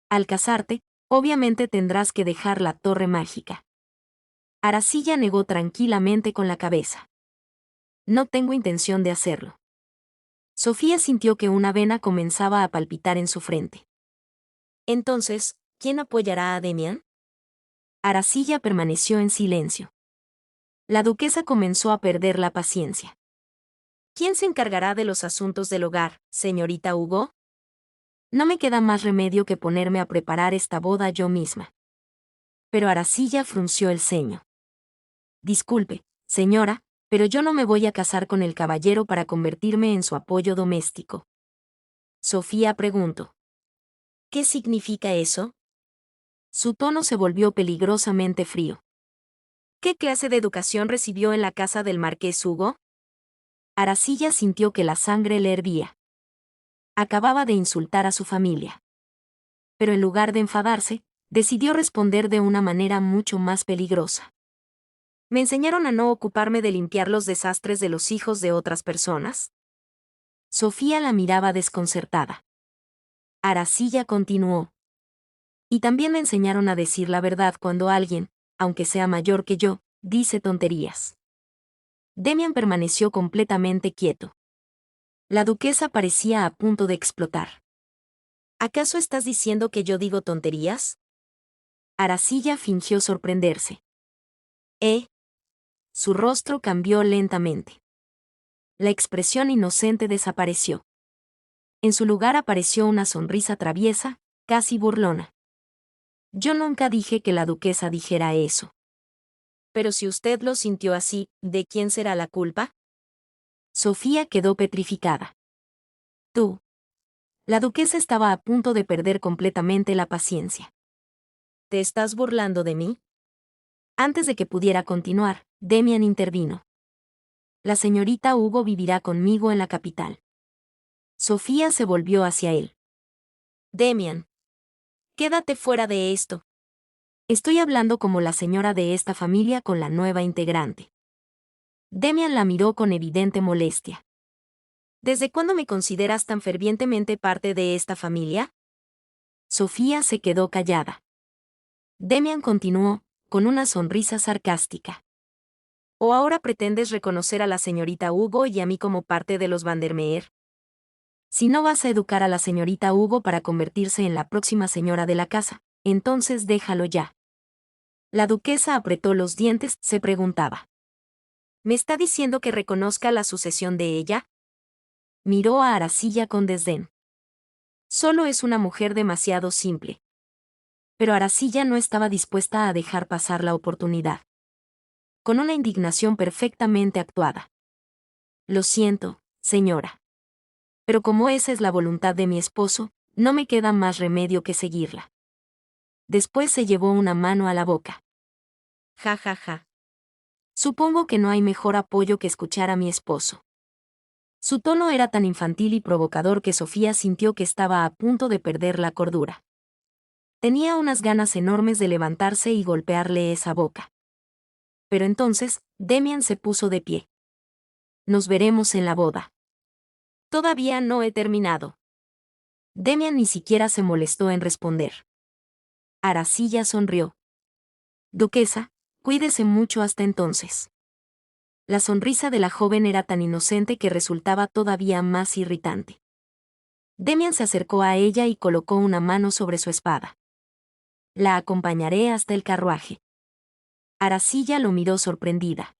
Al casarte, obviamente tendrás que dejar la torre mágica. Aracilla negó tranquilamente con la cabeza. No tengo intención de hacerlo. Sofía sintió que una vena comenzaba a palpitar en su frente. Entonces, ¿quién apoyará a Demian? Aracilla permaneció en silencio. La duquesa comenzó a perder la paciencia. ¿Quién se encargará de los asuntos del hogar, señorita Hugo? No me queda más remedio que ponerme a preparar esta boda yo misma. Pero Aracilla frunció el ceño. Disculpe, señora, pero yo no me voy a casar con el caballero para convertirme en su apoyo doméstico. Sofía preguntó. ¿Qué significa eso? Su tono se volvió peligrosamente frío. ¿Qué clase de educación recibió en la casa del marqués Hugo? Aracilla sintió que la sangre le hervía. Acababa de insultar a su familia. Pero en lugar de enfadarse, decidió responder de una manera mucho más peligrosa. ¿Me enseñaron a no ocuparme de limpiar los desastres de los hijos de otras personas? Sofía la miraba desconcertada. Aracilla continuó. Y también me enseñaron a decir la verdad cuando alguien, aunque sea mayor que yo, dice tonterías. Demian permaneció completamente quieto. La duquesa parecía a punto de explotar. ¿Acaso estás diciendo que yo digo tonterías? Aracilla fingió sorprenderse. Su rostro cambió lentamente. La expresión inocente desapareció. En su lugar apareció una sonrisa traviesa, casi burlona. Yo nunca dije que la duquesa dijera eso. Pero si usted lo sintió así, ¿de quién será la culpa? Sofía quedó petrificada. Tú. La duquesa estaba a punto de perder completamente la paciencia. ¿Te estás burlando de mí? Antes de que pudiera continuar, Demian intervino. La señorita Hugo vivirá conmigo en la capital. Sofía se volvió hacia él. Demian. Quédate fuera de esto. Estoy hablando como la señora de esta familia con la nueva integrante. Demian la miró con evidente molestia. ¿Desde cuándo me consideras tan fervientemente parte de esta familia? Sofía se quedó callada. Demian continuó, con una sonrisa sarcástica. ¿O ahora pretendes reconocer a la señorita Hugo y a mí como parte de los Vandermeer? Si no vas a educar a la señorita Hugo para convertirse en la próxima señora de la casa, entonces déjalo ya. La duquesa apretó los dientes, se preguntaba. ¿Me está diciendo que reconozca la sucesión de ella? Miró a Aracilla con desdén. Solo es una mujer demasiado simple. Pero Aracilla no estaba dispuesta a dejar pasar la oportunidad. Con una indignación perfectamente actuada. Lo siento, señora. Pero como esa es la voluntad de mi esposo, no me queda más remedio que seguirla. Después se llevó una mano a la boca. Ja, ja, ja. Supongo que no hay mejor apoyo que escuchar a mi esposo. Su tono era tan infantil y provocador que Sofía sintió que estaba a punto de perder la cordura. Tenía unas ganas enormes de levantarse y golpearle esa boca. Pero entonces, Demian se puso de pie. Nos veremos en la boda. Todavía no he terminado. Demian ni siquiera se molestó en responder. Aracilla sonrió. Duquesa, cuídese mucho hasta entonces. La sonrisa de la joven era tan inocente que resultaba todavía más irritante. Demian se acercó a ella y colocó una mano sobre su espada. La acompañaré hasta el carruaje. Aracilla lo miró sorprendida.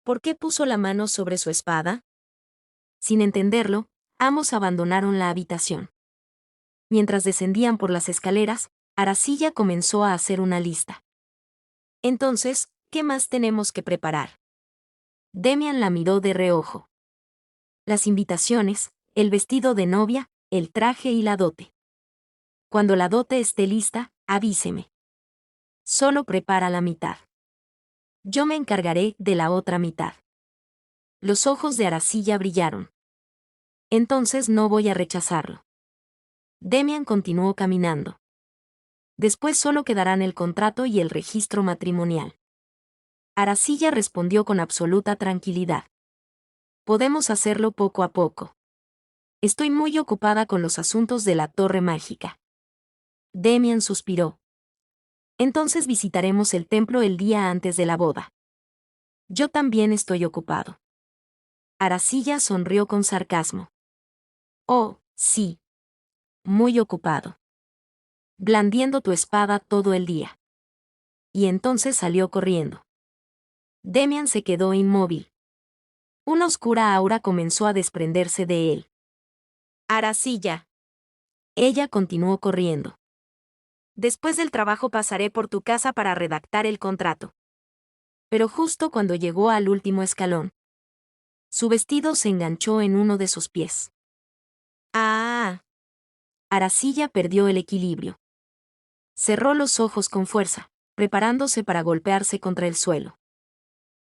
¿Por qué puso la mano sobre su espada? Sin entenderlo, ambos abandonaron la habitación. Mientras descendían por las escaleras, Aracilla comenzó a hacer una lista. Entonces, ¿qué más tenemos que preparar? Demian la miró de reojo. Las invitaciones, el vestido de novia, el traje y la dote. Cuando la dote esté lista, avíseme. Solo prepara la mitad. Yo me encargaré de la otra mitad. Los ojos de Aracilla brillaron. Entonces no voy a rechazarlo. Demian continuó caminando. Después solo quedarán el contrato y el registro matrimonial. Aracilla respondió con absoluta tranquilidad. Podemos hacerlo poco a poco. Estoy muy ocupada con los asuntos de la Torre Mágica. Demian suspiró. Entonces visitaremos el templo el día antes de la boda. Yo también estoy ocupado. Aracilla sonrió con sarcasmo. Oh, sí. Muy ocupado. Blandiendo tu espada todo el día. Y entonces salió corriendo. Demian se quedó inmóvil. Una oscura aura comenzó a desprenderse de él. Aracilla. Ella continuó corriendo. Después del trabajo pasaré por tu casa para redactar el contrato. Pero justo cuando llegó al último escalón, su vestido se enganchó en uno de sus pies. ¡Ah! Aracilla perdió el equilibrio. Cerró los ojos con fuerza, preparándose para golpearse contra el suelo.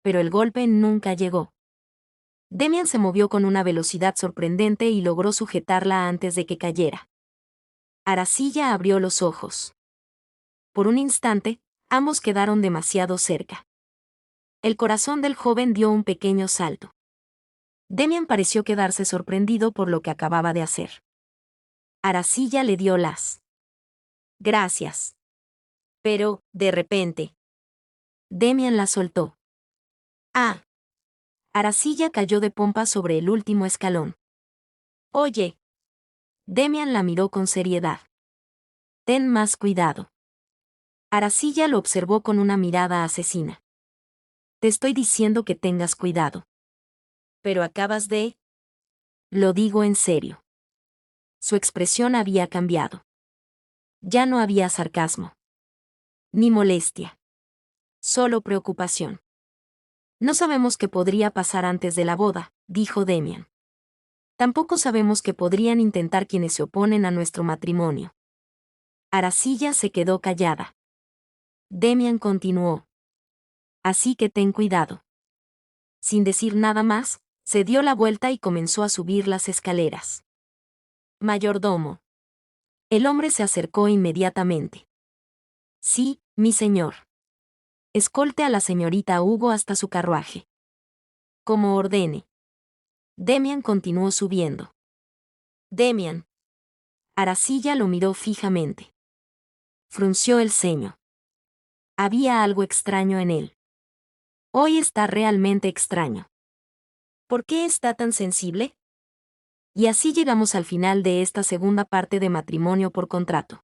Pero el golpe nunca llegó. Demian se movió con una velocidad sorprendente y logró sujetarla antes de que cayera. Aracilla abrió los ojos. Por un instante, ambos quedaron demasiado cerca. El corazón del joven dio un pequeño salto. Demian pareció quedarse sorprendido por lo que acababa de hacer. Aracilla le dio las gracias. Pero, de repente, Demian la soltó. Ah. Aracilla cayó de pompa sobre el último escalón. Oye. Demian la miró con seriedad. Ten más cuidado. Aracilla lo observó con una mirada asesina. Te estoy diciendo que tengas cuidado. Pero acabas de... Lo digo en serio. Su expresión había cambiado. Ya no había sarcasmo. Ni molestia. Solo preocupación. No sabemos qué podría pasar antes de la boda, dijo Demian. Tampoco sabemos qué podrían intentar quienes se oponen a nuestro matrimonio. Aracilla se quedó callada. Demian continuó. Así que ten cuidado. Sin decir nada más, se dio la vuelta y comenzó a subir las escaleras. Mayordomo. El hombre se acercó inmediatamente. Sí, mi señor. Escolte a la señorita Hugo hasta su carruaje. Como ordene. Demian continuó subiendo. Demian. Aracilla lo miró fijamente. Frunció el ceño. Había algo extraño en él. Hoy está realmente extraño. ¿Por qué está tan sensible? Y así llegamos al final de esta segunda parte de Matrimonio por Contrato.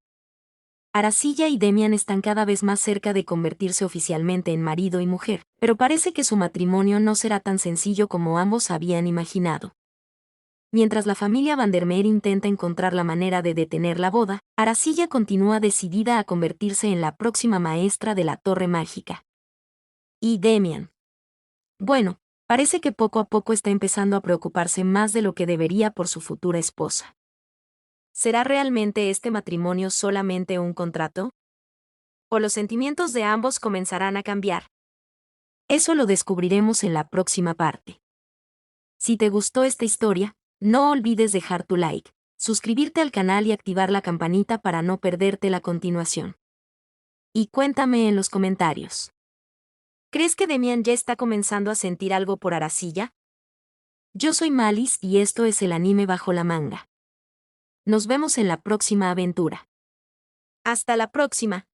Aracilla y Demian están cada vez más cerca de convertirse oficialmente en marido y mujer, pero parece que su matrimonio no será tan sencillo como ambos habían imaginado. Mientras la familia Vandermeer intenta encontrar la manera de detener la boda, Aracilla continúa decidida a convertirse en la próxima maestra de la Torre Mágica. Y Demian. Bueno, parece que poco a poco está empezando a preocuparse más de lo que debería por su futura esposa. ¿Será realmente este matrimonio solamente un contrato? ¿O los sentimientos de ambos comenzarán a cambiar? Eso lo descubriremos en la próxima parte. Si te gustó esta historia, no olvides dejar tu like, suscribirte al canal y activar la campanita para no perderte la continuación. Y cuéntame en los comentarios. ¿Crees que Demian ya está comenzando a sentir algo por Aracilla? Yo soy Malice y esto es el anime bajo la manga. Nos vemos en la próxima aventura. Hasta la próxima.